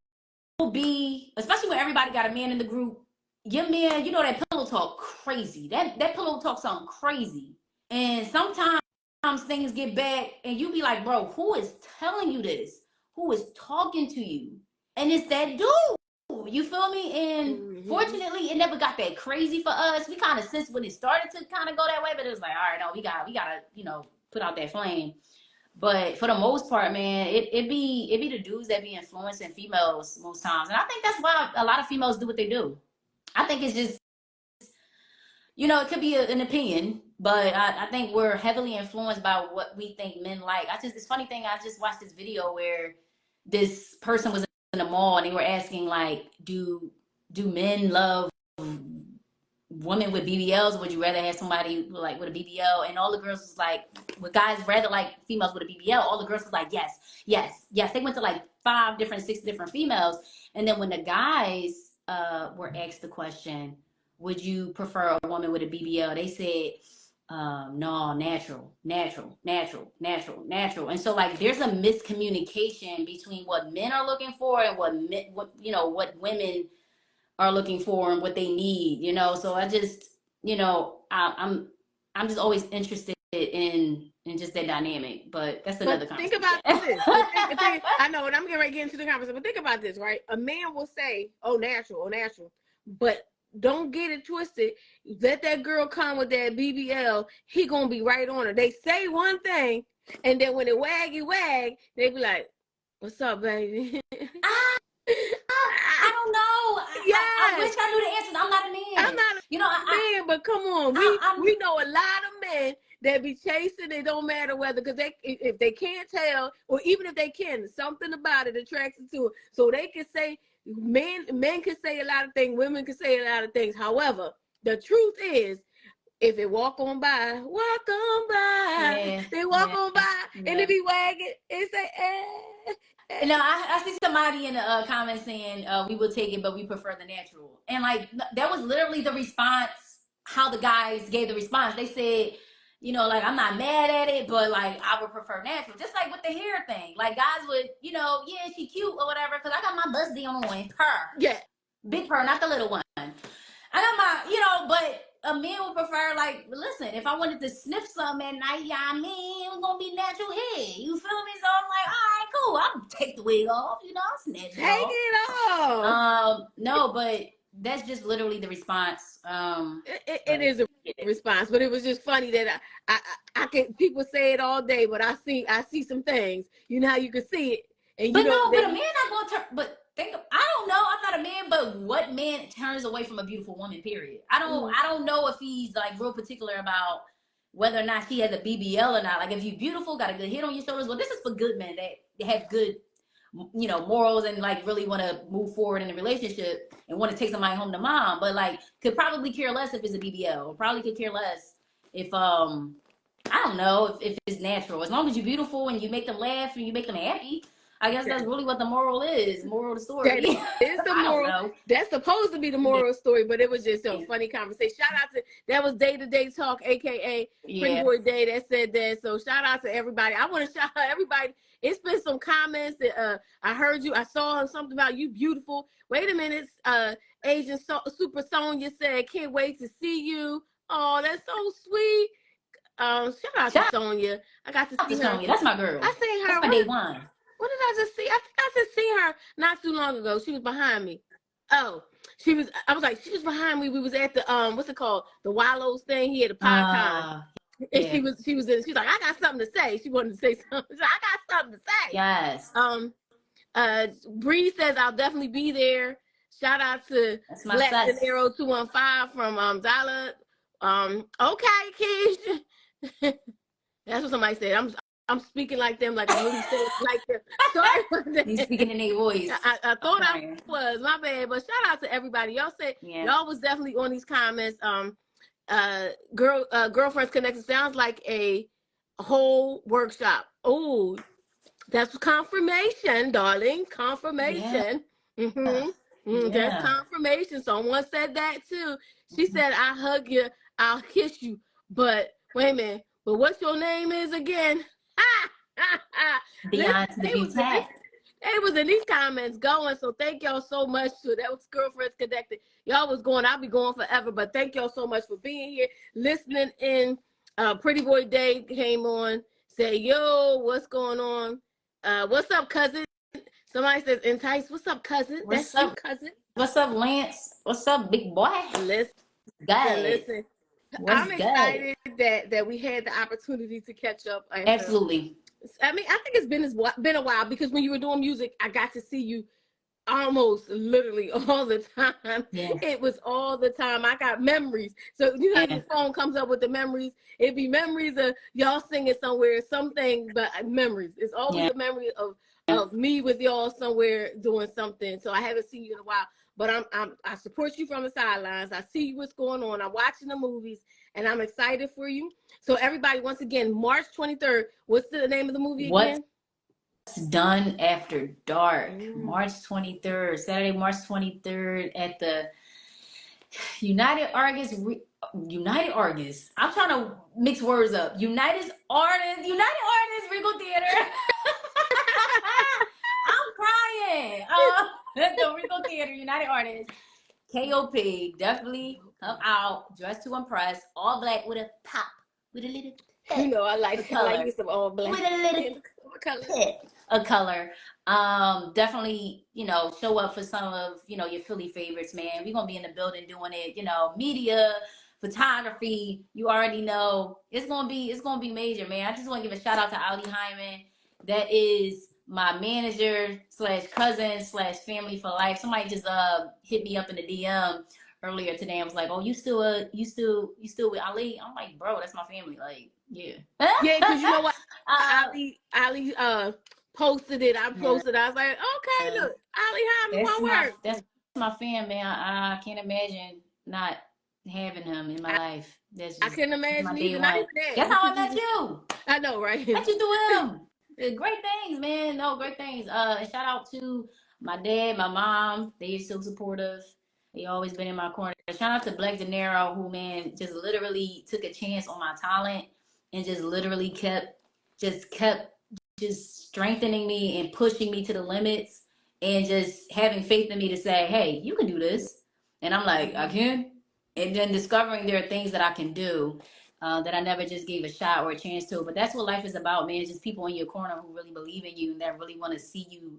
will be, especially when everybody got a man in the group. Your man, you know, that pillow talk crazy. That pillow talk sound crazy. And sometimes things get back, and you be like, bro, who is telling you this? Who is talking to you? And it's that dude. You feel me? And fortunately, it never got that crazy for us. We kind of, since when it started to kind of go that way, but it was like, all right, no, we gotta, you know, put out that flame. But for the most part, man, it be the dudes that be influencing females most times. And I think that's why a lot of females do what they do. I think it's just, you know, it could be an opinion, but I think we're heavily influenced by what we think men like. This funny thing, I just watched this video where this person was in the mall and they were asking, like, do do men love women with BBLs? Would you rather have somebody like with a BBL? And all the girls was like, would guys rather like females with a BBL? All the girls was like, yes, yes, yes. They went to like 6 different females. And then when the guys were asked the question, would you prefer a woman with a BBL? They said, no, natural, natural, natural, natural, natural. And so like there's a miscommunication between what men are looking for and what women are looking for and what they need, So I just, I'm just always interested in just that dynamic, but that's another Think conversation. about this. I know, and I'm getting ready to get into the conversation, but think about this, right? A man will say, oh, natural, but don't get it twisted. Let that girl come with that BBL, he gonna be right on her. They say one thing, and then when it wag, they be like, what's up, baby? I don't know. Yes. I wish I knew the answer. I'm not a man. I'm not a man, but come on. We know a lot of men that be chasing. It don't matter whether, because if they can't tell, or even if they can, something about it attracts them to it. So they can say, men can say a lot of things, women can say a lot of things. However, the truth is, if it walk on by, they walk on by, and they be wagging and say, I see somebody in the comments saying we will take it, but we prefer the natural. And like that was literally the response. How the guys gave the response, they said, like I'm not mad at it, but like I would prefer natural. Just like with the hair thing, like guys would, yeah, she cute or whatever, because I got my busty on purr, big purr, not the little one. I got my, but a man would prefer, like, listen, if I wanted to sniff something at night, it was going to be natural hair. You feel me? So I'm like, all right, cool. I'll take the wig off, I'll snatch it off. Take it off. No, but that's just literally the response. It is a response, but it was just funny that I can, people say it all day, but I see some things, how you can see it. And but a man not going to turn, but I don't know. I'm not a man, but what man turns away from a beautiful woman? Period. I don't know if he's like real particular about whether or not she has a BBL or not. Like if you're beautiful, got a good head on your shoulders. Well, this is for good men that have good, morals and like really want to move forward in a relationship and want to take somebody home to mom. But like could probably care less if it's a BBL. Or probably could care less if I don't know if it's natural. As long as you're beautiful and you make them laugh and you make them happy. I guess that's really what the moral is. Moral of the story. That is the moral. That's supposed to be the moral of the story, but it was just a funny conversation. Shout out to, that was Day Talk, aka Pretty Boy Day, that said that. So shout out to everybody. I want to shout out everybody. It's been some comments that I heard you. I saw something about you beautiful. Wait a minute. Agent Super Sonia said, can't wait to see you. Oh, that's so sweet. Shout out to Sonia. I got to see her. Sonia. That's my girl. I seen her. That's my day one. What did I just see? I think I just seen her not too long ago. She was behind me. Oh, she was behind me. We was at the what's it called? The Wallows thing. He had a PodCon. And she was she's like, I got something to say. She wanted to say something. I got something to say. Yes. Bree says I'll definitely be there. Shout out to Black and Arrow 215 from Dollar. Okay, Keish. That's what somebody said. I'm speaking like them, like I'm really saying like them. Sorry for that. You speaking in their voice. I thought I was, my bad. But shout out to everybody. Y'all said y'all was definitely on these comments. Girlfriends Connected sounds like a whole workshop. Oh, that's confirmation, darling. Confirmation. Yeah. That's confirmation. Someone said that too. She said, I hug you, I'll kiss you. But wait a minute. But what's your name is again? Beyond the They was in these comments going, so thank y'all so much. That was Girlfriends Connected. Y'all was going, I'll be going forever, but thank y'all so much for being here, listening in. Pretty Boy Day came on, say, yo, what's going on? What's up, cousin? Somebody says, entice. What's up, cousin? What's up, cousin? What's up, Lance? What's up, big boy? Listen. I'm excited that we had the opportunity to catch up. Absolutely. I mean, I think it's been a while, because when you were doing music, I got to see you almost literally all the time. Yeah. It was all the time. I got memories. So you know how your phone comes up with the memories? It'd be memories of y'all singing somewhere, something, but memories. It's always a memory of me with y'all somewhere doing something. So I haven't seen you in a while. but I support you from the sidelines. I see what's going on. I'm watching the movies, and I'm excited for you. So everybody, once again, March 23rd. What's the name of the movie again? What's Done After Dark. March 23rd, Saturday, March 23rd at the United Artists. I'm trying to mix words up. United Artists Regal Theater. I'm crying. The Regal Theater, United Artists. KOP, definitely come out, dressed to impress, all black with a pop, with a little pep. You know, I like some all black. With a little pep of color. Definitely, show up for some of, your Philly favorites, man. We're going to be in the building doing it, media, photography. You already know it's going to be major, man. I just want to give a shout out to Ali Hyman. That is my manager / cousin / family for life. Somebody just hit me up in the DM earlier today. I was like, "Oh, you still with Ali?" I'm like, "Bro, that's my family." Like, yeah, yeah. Because you know what, Ali posted it. I posted. I was like, "Okay, look, Ali Hyman, one word." That's my fam, man. I can't imagine not having him in my life. I couldn't imagine either. Not even that. That's how I met you. I know, right? Met you through him. Great things, man. No, great things. And shout out to my dad, my mom. They're so supportive. They always been in my corner. Shout out to Black De Niro, who, man, just literally took a chance on my talent and just literally kept strengthening me and pushing me to the limits and just having faith in me to say, hey, you can do this. And I'm like, I can. And then discovering there are things that I can do. That I never just gave a shot or a chance to. But that's what life is about, man. Just people in your corner who really believe in you and that really want to see you,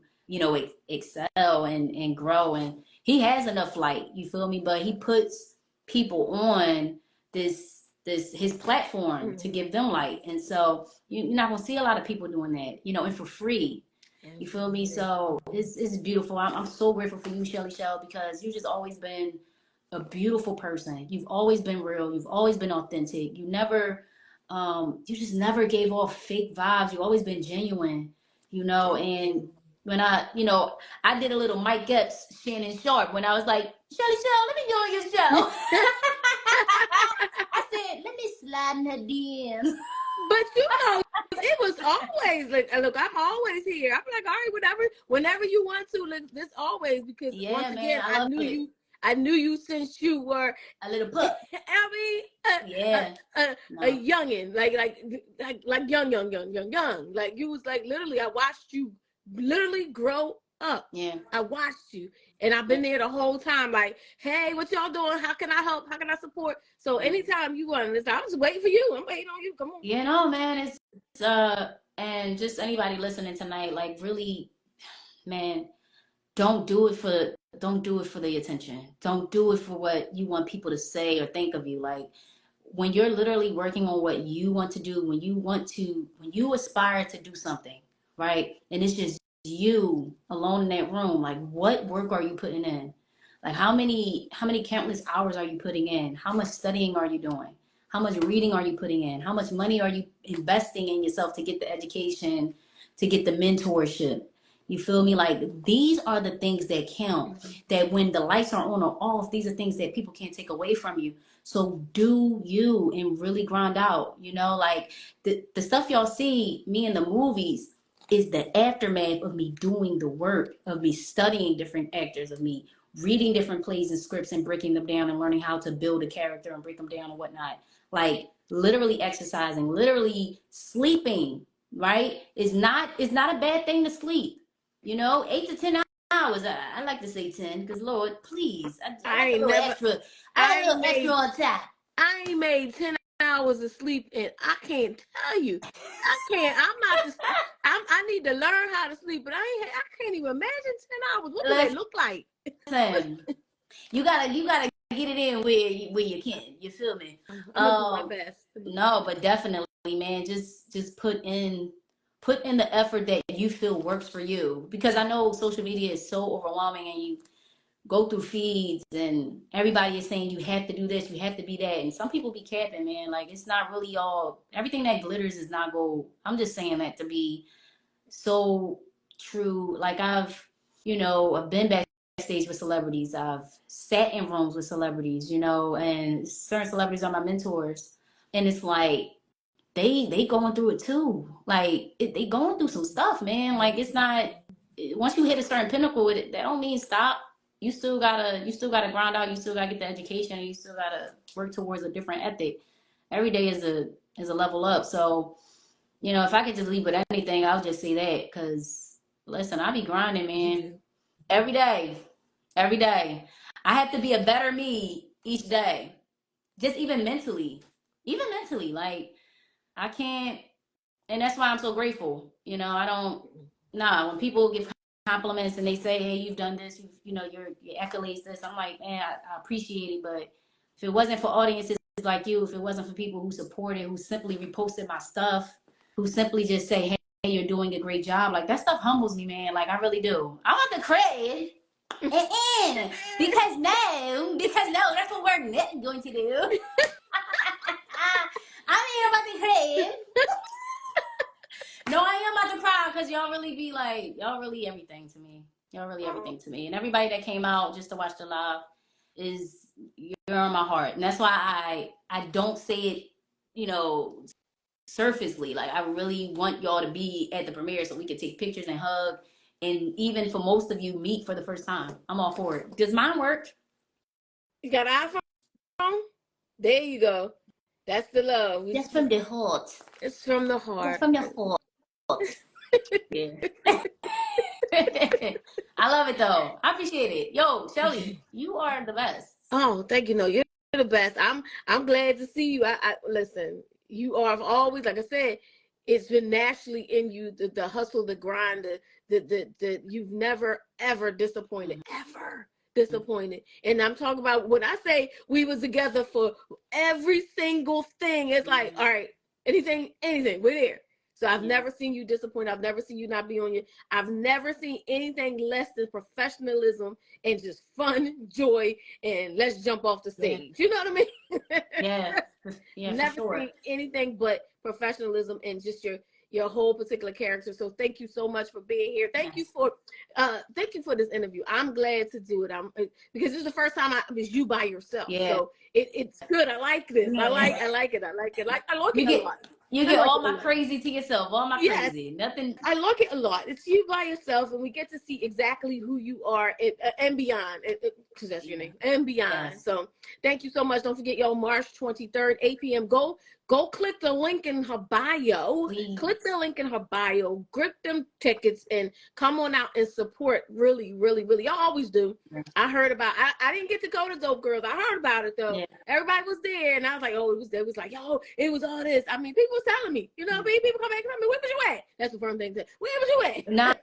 excel and grow. And he has enough light, you feel me? But he puts people on his platform to give them light. And so you're not going to see a lot of people doing that, and for free. You feel me? So it's beautiful. I'm so grateful for you, Shelly Shell, because you've just always been a beautiful person. You've always been real. You've always been authentic. You you just never gave off fake vibes. You've always been genuine, and when I did a little Mike Epps, Shannon Sharp, when I was like, Shelly Shell, let me go on your show. I said, let me slide in her DMs. But it was always look, I'm always here. I'm like, all right, whenever you want to, this always, because once again, I knew you since you were a little pup. A youngin, like young. Like you was like literally. I watched you literally grow up. Yeah, I watched you, and I've been there the whole time. Like, hey, what y'all doing? How can I help? How can I support? So anytime you want this, I was waiting for you. I'm waiting on you. Come on. Man, it's and just anybody listening tonight, like really, man, don't do it for the attention. Don't do it for what you want people to say or think of you. Like, when you're literally working on what you want to do, when you aspire to do something, right? And it's just you alone in that room, like, what work are you putting in? Like, how many countless hours are you putting in? How much studying are you doing? How much reading are you putting in? How much money are you investing in yourself to get the education, to get the mentorship? You feel me? Like, these are the things that count. That when the lights are on or off, these are things that people can't take away from you. So do you and really grind out, like the stuff y'all see me in the movies is the aftermath of me doing the work, of me studying different actors, of me reading different plays and scripts and breaking them down and learning how to build a character and break them down and whatnot. Like, literally exercising, literally sleeping, right? It's not a bad thing to sleep. 8 to 10 hours. I like to say 10 because, Lord, please. I ain't extra on top. I ain't made 10 hours of sleep, and I can't tell you. I need to learn how to sleep, but I can't even imagine 10 hours. What do they look like? Listen, you gotta get it in where you can. You feel me? I'm do my best. No, but definitely, man, just put in the effort that you feel works for you, because I know social media is so overwhelming, and you go through feeds and everybody is saying you have to do this, you have to be that, and some people be capping, man. Like, it's not really everything that glitters is not gold. I'm just saying that to be so true. Like, I've been backstage with celebrities. I've sat in rooms with celebrities, you know, and certain celebrities are my mentors. And it's like, they going through it too. Like they going through some stuff, man. Like it's not, once you hit a certain pinnacle with it, that don't mean stop. You still gotta grind out. You still gotta get the education. You still gotta work towards a different ethic. Every day is a level up. So, you know, if I could just leave with anything, I'll just say that. Cause listen, I be grinding, man. Every day, every day. I have to be a better me each day. Just even mentally, like I can't, and that's why I'm so grateful. You know, I don't, nah, when people give compliments and they say, hey, you've done this, you know, your accolades this, I'm like, man, I appreciate it. But if it wasn't for audiences like you, if it wasn't for people who supported, who simply reposted my stuff, who simply just say, hey, you're doing a great job, like that stuff humbles me, man. Like I really do. I want the credit. Because no, that's what we're not going to do. I'm here about the credit. No, I am about to cry because y'all really be like, y'all really everything to me. Y'all really everything to me. And everybody that came out just to watch the live is, you're on my heart. And that's why I don't say it, you know, surfacely. Like I really want y'all to be at the premiere so we can take pictures and hug. And even for most of you, meet for the first time. I'm all for it. Does mine work? You got an iPhone? There you go. That's the love. That's from the heart. It's from the heart. That's from the heart. Yeah. I love it though. I appreciate it. Yo, Shelly, you are the best. Oh, thank you. No, you're the best. I'm glad to see you. I listen. You are always, like I said, it's been naturally in you, the hustle, the grind, the you've never ever disappointed, ever disappointed. And I'm talking about when I say we was together for every single thing. It's like, all right, anything, we're there. So I've never seen you disappoint. I've never seen you not be on your. I've never seen anything less than professionalism and just fun, joy, and let's jump off the stage. You know what I mean? Yeah. Never sure. seen anything but professionalism and just your whole particular character. So thank you so much for being here. Thank you for this interview. I'm glad to do it. Because this is the first time it was you by yourself. Yeah. So it's good. I like this. Yeah. I like it. I like it a lot. You get all my crazy to yourself, all my crazy. Nothing. I like it a lot. It's you by yourself, and we get to see exactly who you are and beyond, because that's your name, and beyond. Yes. So thank you so much. Don't forget, y'all, March 23rd, 8 p.m. Go click the link in her bio. Please. Click the link in her bio. Grip them tickets and come on out and support. Really, really, really. Y'all always do. Yeah. I heard about. I didn't get to go to Dope Girls. I heard about it though. Yeah. Everybody was there, and I was like, oh, it was like, yo, it was all this. I mean, people was telling me, you know, people come back and tell me, where was you at? That's the first thing. Where was you at? No,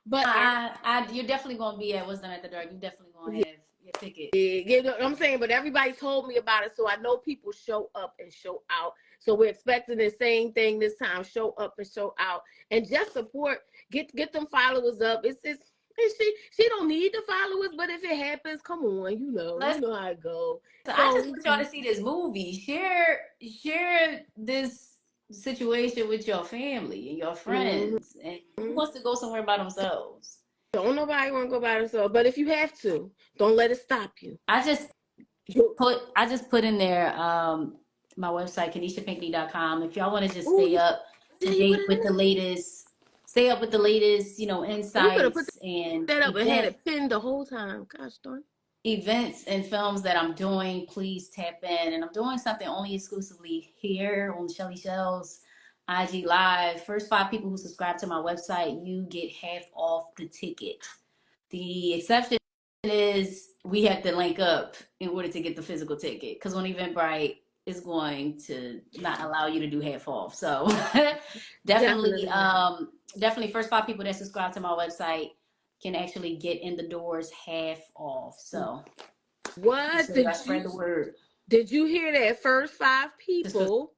but you're definitely gonna be at What's Done After Dark. You definitely gonna have your ticket. Yeah, you know what I'm saying? But everybody told me about it, so I know people show up and show out. So we're expecting the same thing this time. Show up and show out, and just support. Get them followers up. She don't need the followers, but if it happens, come on, you know how it goes. So I just want y'all to see this movie. Share this situation with your family and your friends, and who wants to go somewhere by themselves? Don't nobody want to go by themselves, but if you have to, don't let it stop you. I just put in there my website, KenishaPinkney.com. If y'all want to just stay up to date with the latest, you know, insights and that up and had it pinned the whole time. Gosh darn. Events and films that I'm doing, please tap in. And I'm doing something only exclusively here on Shelly Shell's IG Live. First 5 people who subscribe to my website, you get half off the ticket. The exception is we have to link up in order to get the physical ticket, because on Eventbrite is going to not allow you to do half off. So definitely first 5 people that subscribe to my website can actually get in the doors half off. So what did spread the word? Did you hear that? First 5 people.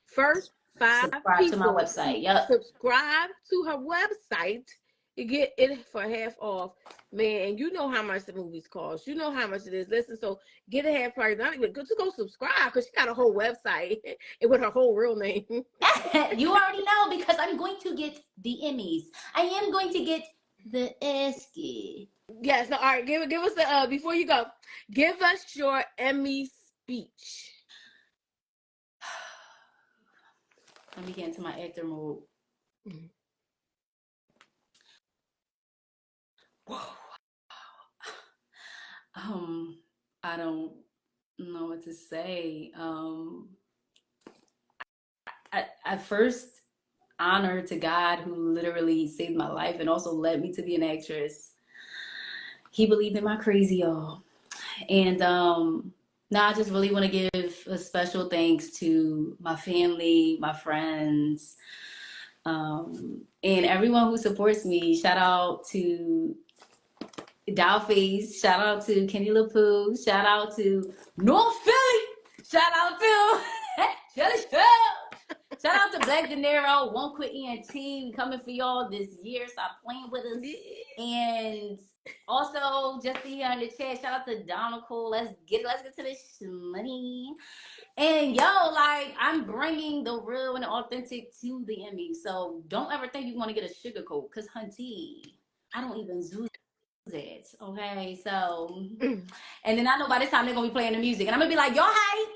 First 5 subscribe people to my website. Yep. Subscribe to her website. You get it for half off, man. You know how much the movies cost. You know how much it is. Listen, so get a half price. Not even just go subscribe, because she got a whole website and with her whole real name. You already know, because I'm going to get the Emmys. I am going to get the Esky. Yes. No. All right. Give us the before you go. Give us your Emmy speech. Let me get into my actor mode. Mm-hmm. I don't know what to say. I first honor to God who literally saved my life and also led me to be an actress. He believed in my crazy, y'all. And now I just really want to give a special thanks to my family, my friends, and everyone who supports me. Shout out to Dollface. Shout out to Kenny LaPoo. Shout out to North Philly. Shout out to Shelly Show. Shout out to Black De Niro. One Quit ENT. We coming for y'all this year. Stop playing with us. And also, just to hear in the chat, shout out to Donald Cole. Let's get to this money. And yo, like, I'm bringing the real and the authentic to the Emmy. So don't ever think you want to get a sugar coat, because hunty, I don't even do it. Okay, so and then I know by this time they're gonna be playing the music, and I'm gonna be like, y'all hype?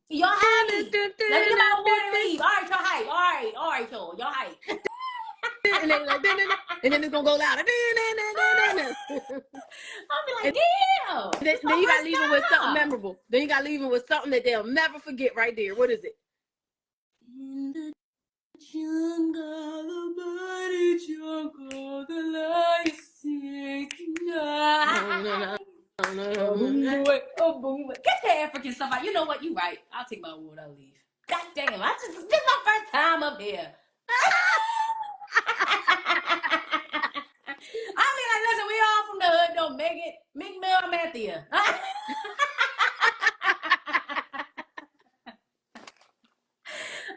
Y'all hype? Let me get my award and leave. All right, y'all hype. All right, y'all hype. And then like, and then it's gonna go louder. I'll be like, damn. Then you gotta leave it with something memorable. Then you gotta leave it with something that they'll never forget right there. What is it? In the jungle, the mighty jungle, the lion sings tonight. No. Get your African stuff out. You know what? You right. I'll take my award. I'll leave. God damn. This is my first time up here. I mean, like, listen, we all from the hood, though. Meek Mill, Matthew.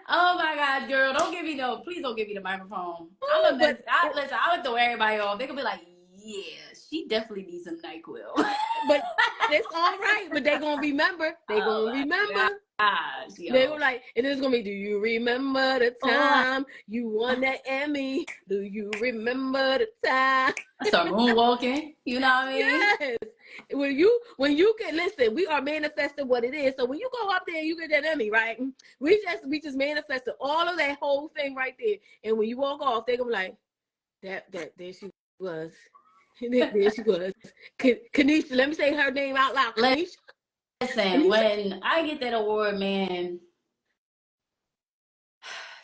Oh my God, girl! Please don't give me the microphone. Listen, I would throw everybody off. They could be like, yeah, she definitely needs some NyQuil. But it's all right. But they're gonna remember. They're gonna remember. They were like, and it's gonna be, do you remember the time you won that Emmy? Do you remember the time? I start moonwalking. You know what I mean? Yes. When you can listen, we are manifesting what it is. So when you go up there and you get that Emmy, right? We just manifested all of that whole thing right there. And when you walk off, they're gonna be like, that there she was. There she was. Kanisha, let me say her name out loud. Kanisha. Listen, when I get that award, man,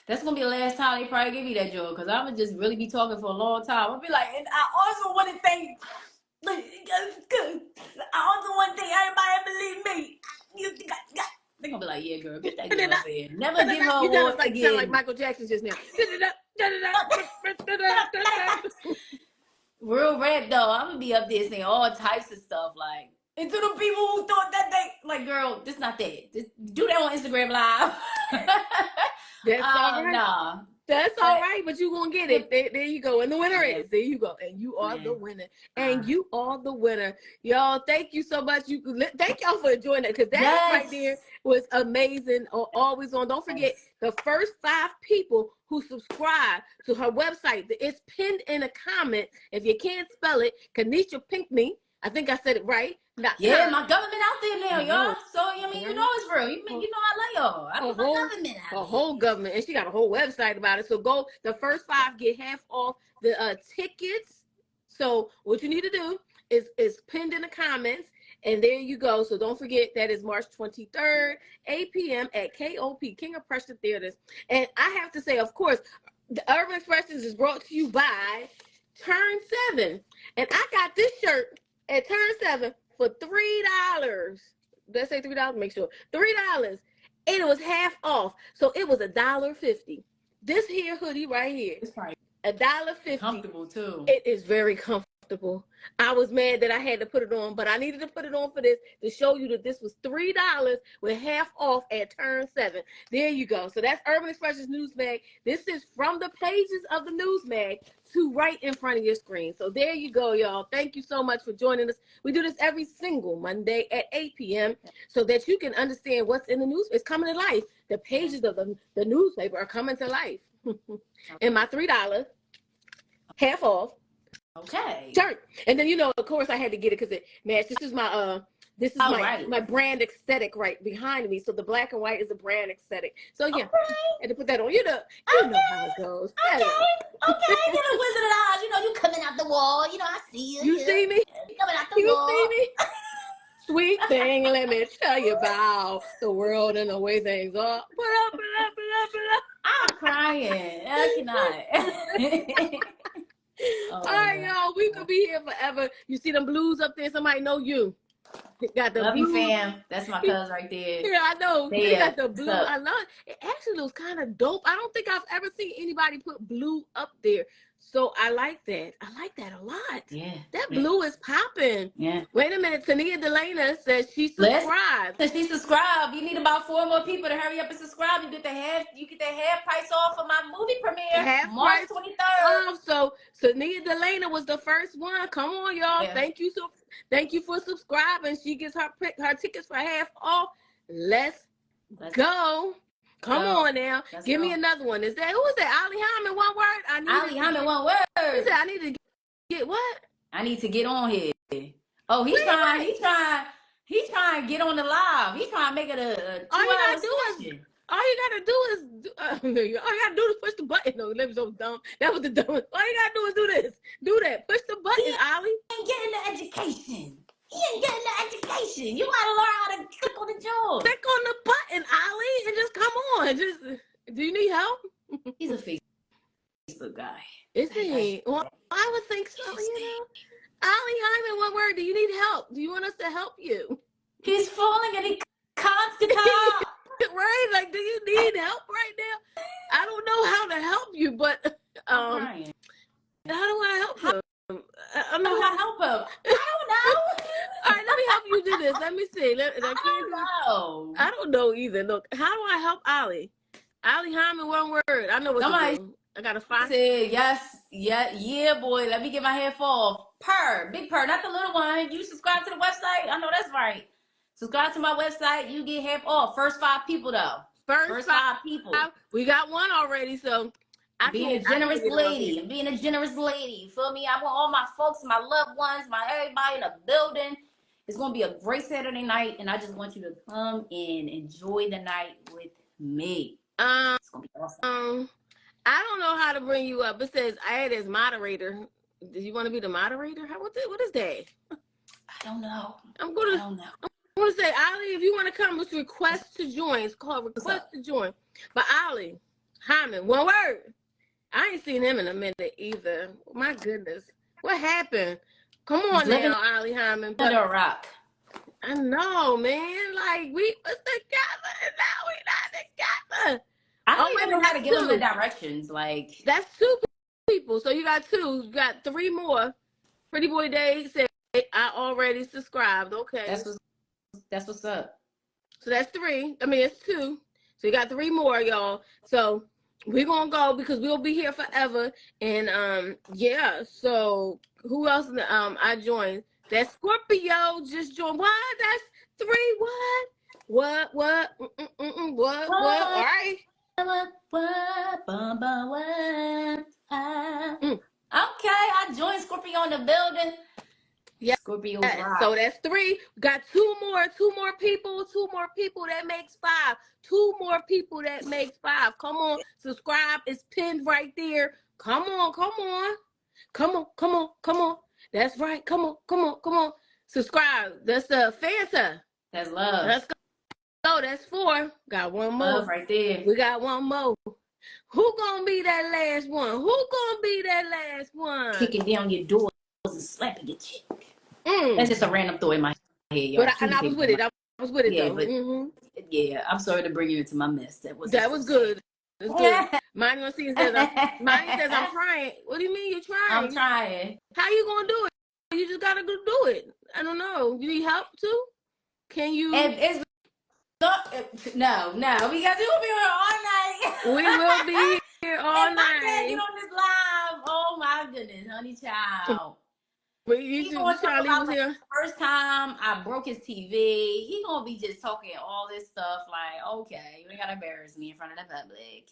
that's gonna be the last time they probably give me that joy, because I would just really be talking for a long time. I'll be like, and I also want to thank. I also want to thank everybody that believe me. They're gonna be like, yeah, girl, get that girl up here. Never give her awards again. You sound like Michael Jackson just now. Real rap though, I'm gonna be up there saying all types of stuff, like, and to the people who thought that they, like, girl, this not that. Just do that on Instagram Live. That's all right. Nah. That's all right, but you're going to get it. There you go. And the winner is. There you go. And you are the winner. And you are the winner. Y'all, thank you so much. Thank y'all for enjoying it, because that right there was amazing. Always on. Don't forget, the first 5 people who subscribe to her website, it's pinned in a comment. If you can't spell it, Kanisha Pinkney. I think I said it right. Yeah, my government out there now, y'all. So, I mean, you know it's real. You know I love y'all. I mean, my government out there. A whole government. And she got a whole website about it. So go, the first 5 get half off the tickets. So what you need to do is pinned in the comments. And there you go. So don't forget, that is March 23rd, 8 p.m. at KOP, King of Pressure Theaters. And I have to say, of course, the Urban Expressions is brought to you by Turn 7. And I got this shirt at Turn 7 for $3. Did I say $3? Make sure. $3. And it was half off. So it was $1.50. This here hoodie right here. It's probably $1.50. comfortable too. It is very comfortable. I was mad that I had to put it on, but I needed to put it on for this to show you that this was $3 with half off at Turn 7. There you go. So that's Urban Expressions NewsMag. This is from the pages of the NewsMag to right in front of your screen. So there you go, y'all. Thank you so much for joining us. We do this every single Monday at 8 p.m. so that you can understand what's in the news. It's coming to life. The pages of the newspaper are coming to life. And my $3 half off Okay. shirt. And then, of course I had to get it because it matched. This is my my brand aesthetic right behind me. So the black and white is a brand aesthetic. So yeah, I had to put that on. You know how it goes. Okay. Little Wizard of Oz. You coming out the wall. I see you. You see me? Coming out the You wall. see me? Sweet thing, let me tell you about the world and the way things are. I'm crying. I cannot. All right, y'all. We could be here forever. You see them blues up there? Somebody know you. Got the love blue. You, fam. That's my cousin right there. Yeah, I know. They got the blue. Up? I love it. It actually looks kind of dope. I don't think I've ever seen anybody put blue up there. So I like that. I like that a lot. Yeah. That blue is popping. Yeah. Wait a minute. Tania Delana says she subscribed. She subscribed. You need about 4 more people to hurry up and subscribe. You get the half price off for my movie premiere. March 23rd. So Tania Delana was the first one. Come on, y'all. Yeah. Thank you for subscribing. She gets her tickets for half off. Let's go. Come on now. Give me another one. Who is that? Ali Hyman, one word? Ali Hyman, one word. He said, I need to get what? I need to get on here. Oh, he's trying to get on the live. He's trying to make it a 2-hour session. All you gotta do is push the button. No, that was so dumb. That was the dumb. All you gotta do is do this. Do that. Push the button, Ali. He ain't getting the education. You gotta learn how to click on the jaw. Click on the button, Ali, and just come on. Do you need help? He's a Facebook guy. Is he? Well, I would think so, Ali Hyman, one word. Do you need help? Do you want us to help you? He's falling and he can't get up. Right? Like, do you need help right now? I don't know how to help you, but how do I help him? I don't know how to help him. I don't know. All right, let me help you do this. Let me see. I don't know either. Look, how do I help Ali? Ali Hyman, one word. I know what to do. I gotta find. Yes, yeah, boy. Let me get my head full. Big purr, not the little one. You subscribe to the website. I know that's right. Subscribe to my website. You get half off. First 5 people though. First 5 people. We got one already, so. Being a generous lady. You feel me? I want all my folks, my loved ones, everybody in the building. It's gonna be a great Saturday night, and I just want you to come and enjoy the night with me. It's gonna be awesome. I don't know how to bring you up. It says add as moderator. Do you want to be the moderator? What is that? I don't know. I'm gonna say, Ali, if you want to come, it's request to join. It's called request to join. But Ali Hyman, one word. I ain't seen him in a minute either. My goodness. What happened? Come on now, Ali Hyman. Under a rock. I know, man. Like, we was together, and now we not together. I don't even know how to give them the directions. Like, that's 2 people. So you got 2. You got 3 more. Pretty Boy Day said, I already subscribed. Okay. That's what's up. So that's 3. I mean, it's 2. So you got 3 more, y'all. So we're gonna go because we'll be here forever. And yeah, so who else I joined? That Scorpio just joined. What? That's 3. What? What? All right. Okay, I joined Scorpio in the building. Yeah. Scorpio. So that's 3. Got 2 more people. 2 more people. That makes 5. 2 more people. That makes 5. Come on, subscribe. It's pinned right there. Come on. That's right. Come on. Subscribe. That's Fanta. That's love. Let's go. So that's 4. Got 1 more. Love right there. We got 1 more. Who gonna be that last one? Kicking down your doors and slapping your chick. That's just a random thought in my head, y'all. But I was with it. I was with it though. But, yeah, I'm sorry to bring you into my mess. That was good. It's good. Mine says I'm trying. What do you mean you're trying? I'm trying. How you gonna do it? You just gotta go do it. I don't know. You need help too? Can you? No. We got to be here all night. We will be here all night. I get on this live. Oh my goodness, honey child. But you Charlie was here. First time I broke his TV. He gonna be just talking all this stuff like, okay, you ain't gotta embarrass me in front of the public.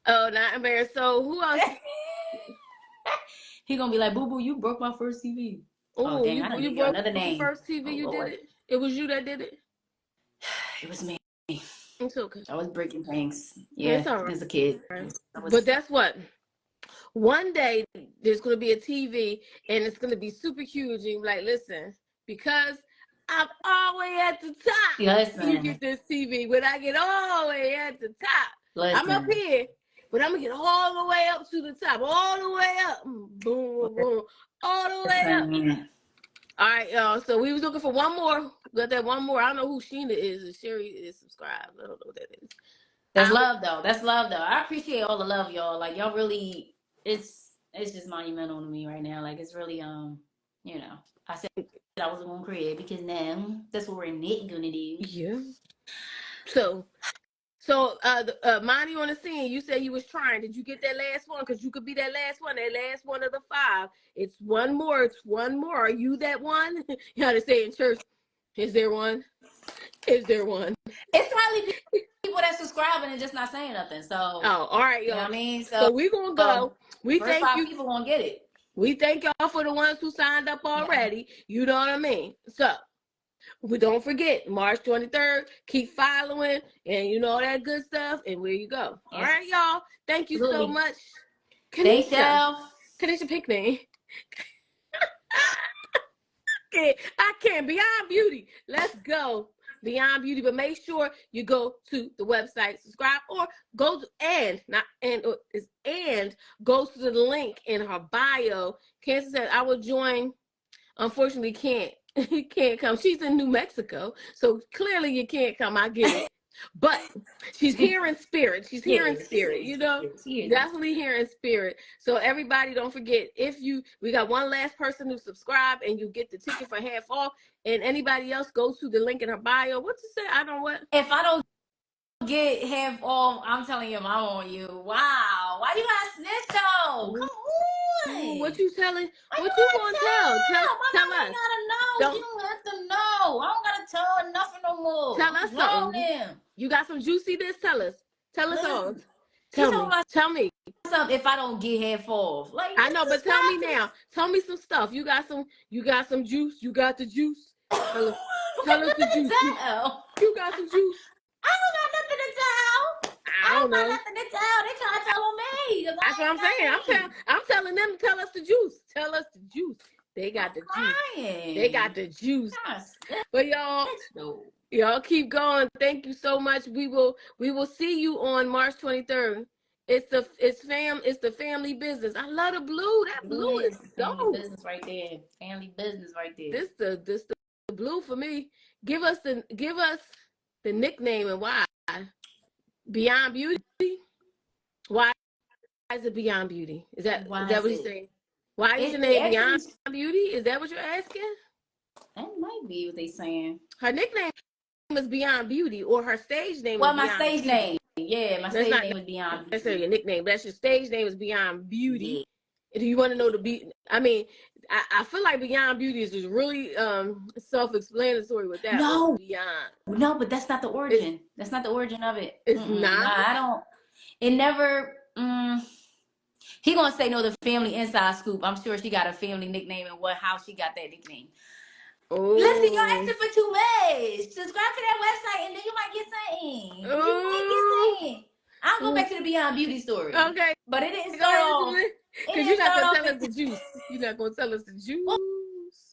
Oh, not embarrassed. So who else? He gonna be like, boo boo, you broke my first TV. Oh, dang, I done you gave you broke another the name. first TV. You did it. It was you that did it. It was me. It's okay. I was breaking things. Yeah, as a kid. But that's what. One day there's gonna be a TV and it's gonna be super huge. And you're like, listen, because I'm all the way at the top. Listen. You get this TV. When I get all the way at the top, I'm up here, but I'm gonna get all the way up to the top, all the way up, boom, boom, boom, all the way up. All right, y'all. So we was looking for one more. We got that one more. I don't know who Sheena is. If Sherry is subscribed. I don't know what that is. That's love though. That's love though. I appreciate all the love, y'all. Like y'all really, it's just monumental to me right now. Like it's really you know, I said I was gonna create because now that's what we're not gonna do. Yeah. So Monty on the scene, you said you was trying. Did you get that last one? Because you could be that last one of the 5. It's one more. It's one more. Are you that one? You gotta say in church, is there one? Is there one? It's probably people that subscribing and just not saying nothing. So all right, y'all. You know what I mean? So we gonna go. We first thank 5 you. people gonna get it. We thank y'all for the ones who signed up already. Yeah. You know what I mean? So we don't forget March 23rd. Keep following and you know all that good stuff. And where you go. Yes. All right, y'all. Thank you so much. Kanisha Pickney. I can't. Beyond Beauty. Let's go. Beyond Beauty. But make sure you go to the website, subscribe, or go to go to the link in her bio. Cancer said, I will join. Unfortunately, can't. Can't come. She's in New Mexico, so clearly you can't come. I get it. But she's here in spirit. She's here in spirit, you know, definitely here in spirit. So everybody don't forget, we got one last person who subscribed and you get the ticket for half off, and anybody else goes to the link in her bio. What you say? If I don't get half off, I'm telling you, I'm on you. Wow. Why you gotta snitch though? Come on. What you telling? What you gonna tell? Tell us. You don't have to know. I don't gotta tell nothing no more. Tell us something. You got some juicy this? Tell us. Tell us all. Tell me. If I don't get half off. Like, I know, but tell me now. Tell me some stuff. You got some juice. You got the juice. Tell us the juice. You got some juice. I don't got nothing to tell. I don't know. Nothing to tell. They trying to tell on me. That's what I'm saying. I'm telling them to tell us the juice. Tell us the juice. They got the juice. They got the juice. But y'all keep going. Thank you so much. We will see you on March 23rd. It's the family business. I love the blue. That blue is dope. Family business right there. Family business right there. This the blue for me. Give us the nickname and why. Beyond Beauty? Why is it Beyond Beauty? Is that what you're saying? Why is your name Beyond Beauty? Is that what you're asking? That might be what they're saying. Her nickname is Beyond Beauty, or her stage name is my stage name. Yeah, my stage name is Beyond Beauty. That's not your nickname. That's your stage name is Beyond Beauty. Yeah. Do you want to know I mean, I feel like Beyond Beauty is just really self-explanatory with that. No. Beyond. No, but that's not the origin. That's not the origin of it. It's not? Nah, I don't. It never. He gonna say no. The family inside scoop. I'm sure she got a family nickname and how she got that nickname. Oh. Listen, you're asking for too much. Subscribe to that website and then you might get something. I'll go back to the Beyond Beauty story. Okay, but it didn't start off. Because you're not gonna tell us the juice. You're not gonna tell us the juice.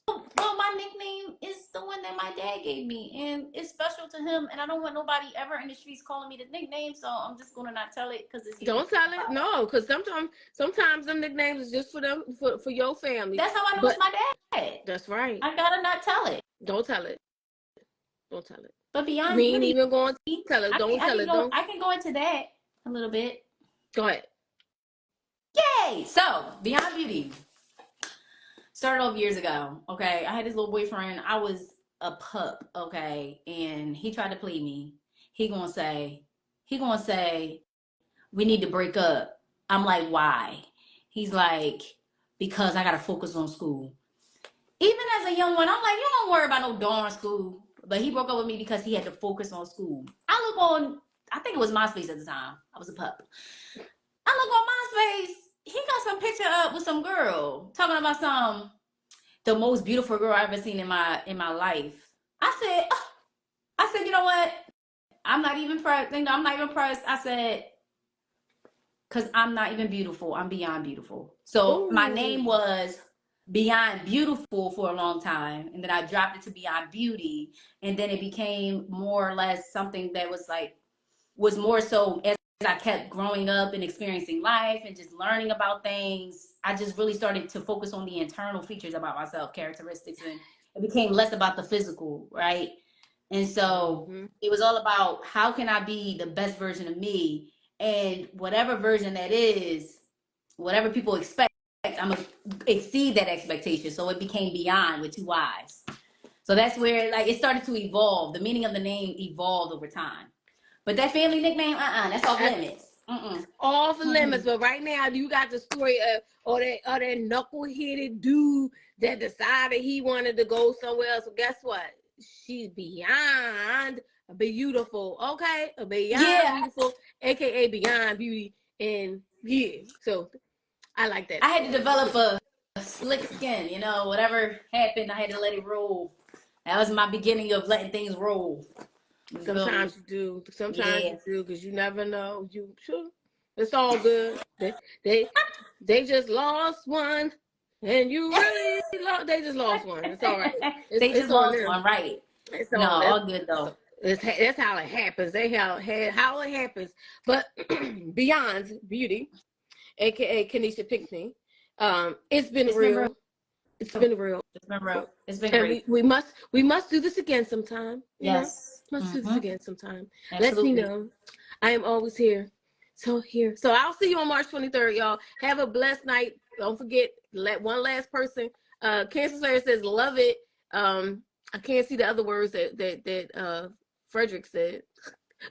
Well, my nickname is the one that my dad gave me, and it's special to him. And I don't want nobody ever in the streets calling me the nickname, so I'm just gonna not tell it because it's. Don't tell it, no, because sometimes them nicknames is just for them for your family. That's how I know it's my dad. That's right. I gotta not tell it. Don't tell it. Don't tell it. But Beyond we ain't even going to tell it. Don't tell it. I can go into that a little bit. Go ahead. Yay! So Beyond Beauty started off years ago. Okay, I had this little boyfriend. I was a pup. Okay, and he tried to play me. He gonna say, we need to break up. I'm like, why? He's like, because I gotta focus on school. Even as a young one, I'm like, you don't worry about no darn school. But he broke up with me because he had to focus on school. I think it was MySpace at the time. I was a pup. I look on MySpace. he got some picture up with some girl talking about the most beautiful girl I ever seen in my life. I said, you know what? I'm not even impressed. I'm not even impressed. I said, because I'm not even beautiful. I'm beyond beautiful. So my name was Beyond Beautiful for a long time. And then I dropped it to Beyond Beauty. And then it became more or less something that was more so as I kept growing up and experiencing life and just learning about things. I just really started to focus on the internal features about myself, characteristics, and it became less about the physical, right? And so it was all about how can I be the best version of me, and whatever version that is, whatever people expect, I'm gonna exceed that expectation. So it became Beyond with 2 Y's. So that's where like it started to evolve. The meaning of the name evolved over time. But that family nickname, that's off limits. Off limits. But right now, you got the story of that knuckleheaded dude that decided he wanted to go somewhere else. So guess what? She's beyond beautiful. Okay, beyond beautiful, aka Beyond Beauty, and so I like that. I had to develop a slick skin. You know, whatever happened, I had to let it roll. That was my beginning of letting things roll. Sometimes you do. Sometimes you do, because you never know. It's all good. They just lost one, and you really they just lost one. It's all right. They just lost one, right? It's all good though. That's how it happens. How it happens. But Beyond Beauty, aka Kenesha Pinckney, it's been real. It's been real. It's been real. It's been great. We must do this again sometime. Yes. Must do this again sometime. Absolutely. Let me know. I am always here. So I'll see you on March 23rd, y'all. Have a blessed night. Don't forget, let one last person. Cancer Slayer says, love it. I can't see the other words that Frederick said,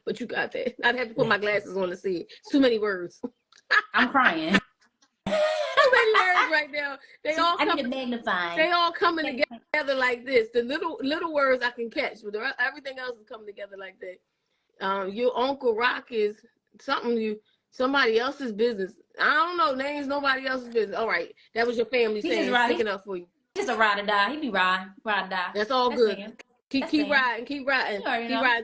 but you got that. I'd have to put my glasses on to see it. It's too many words. I'm crying. Too many words right now. I need to magnify. They all coming together like this. The little words I can catch, but everything else is coming together like that. Your Uncle Rock is somebody else's business. I don't know names. Nobody else's business. All right, that was your family saying sticking up for you. Just a ride or die. He be ride or die. That's all good. Keep riding.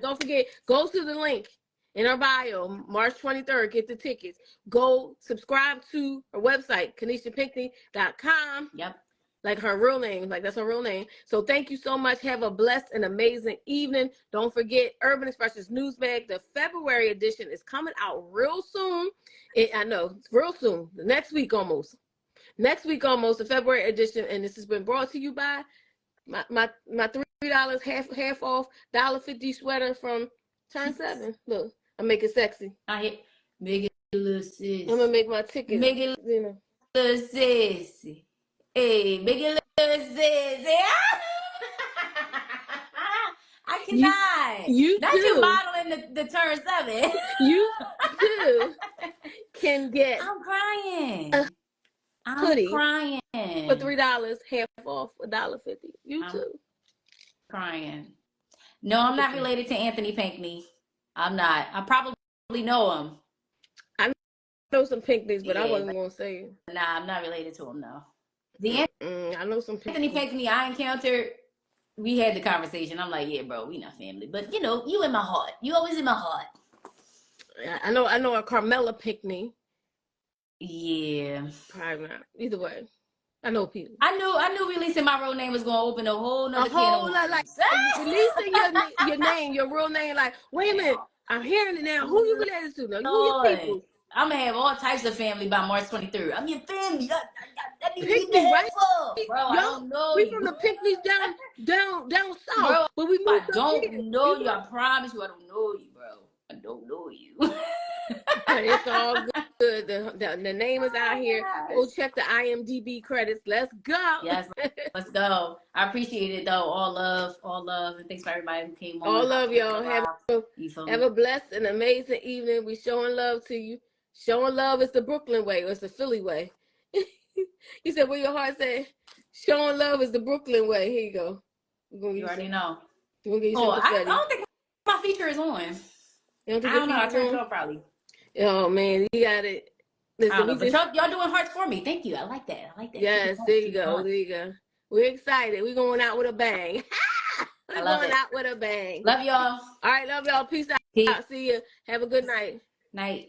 Don't forget, go to the link in our bio, March 23rd, get the tickets. Go subscribe to her website, KeneshaPinckney.com. Yep. Like her real name, like that's her real name. So thank you so much. Have a blessed and amazing evening. Don't forget, Urban Expressions NewsMag, the February edition is coming out real soon. I know, it's real soon. Next week almost, the February edition. And this has been brought to you by my $3 half off $1.50 sweater from Turn 7. Look, I make it sexy. Make it a little sexy. I'm gonna make my ticket. Make it a little sexy. Hey, make it a little sexy. I cannot. You not too. You modeling the Turn 7. You too can get. I'm crying. I'm crying for $3 half off $1.50. You too. Crying. No, I'm not related to Anthony Pinckney. I'm not. I probably know him. I know some Pinckneys, but I wasn't gonna say it. Nah, I'm not related to him. No. I know some Anthony Pinckney I encountered. We had the conversation. I'm like, yeah, bro, we not family, but you know, you in my heart. You always in my heart. I know a Carmela Pinckney. Yeah. Probably not. Either way. I know people. I knew releasing my real name was gonna open a whole nother like releasing your name, your real name. Like, wait a minute, I'm hearing it now. Who you related to? Now, who your people? I'm gonna have all types of family by March 23rd. I'm your family. That Pinckney, right? Bro, I don't know we you. From the Pinckneys down south. Bro, but we moved I don't know you. I promise you, I don't know you, bro. I don't know you. But it's all good. The name is out here. Go check the IMDb credits. Let's go. Yes, let's go. I appreciate it though. All love, and thanks for everybody who came on. All love, y'all. Have a blessed and amazing evening. We showing love to you. Showing love is the Brooklyn way, or it's the Philly way. You said what your heart said? Showing love is the Brooklyn way. Here you go. You already know. I don't think my feature is on. I don't know. I turned it off probably. Oh man, you got it. Listen, but y'all doing hearts for me. Thank you. I like that. I like that. Yes, there you go. There you go. We're excited. We're going out with a bang. We're going out with a bang. Love y'all. All right, love y'all. Peace out. Peace. See you. Have a good night. Night.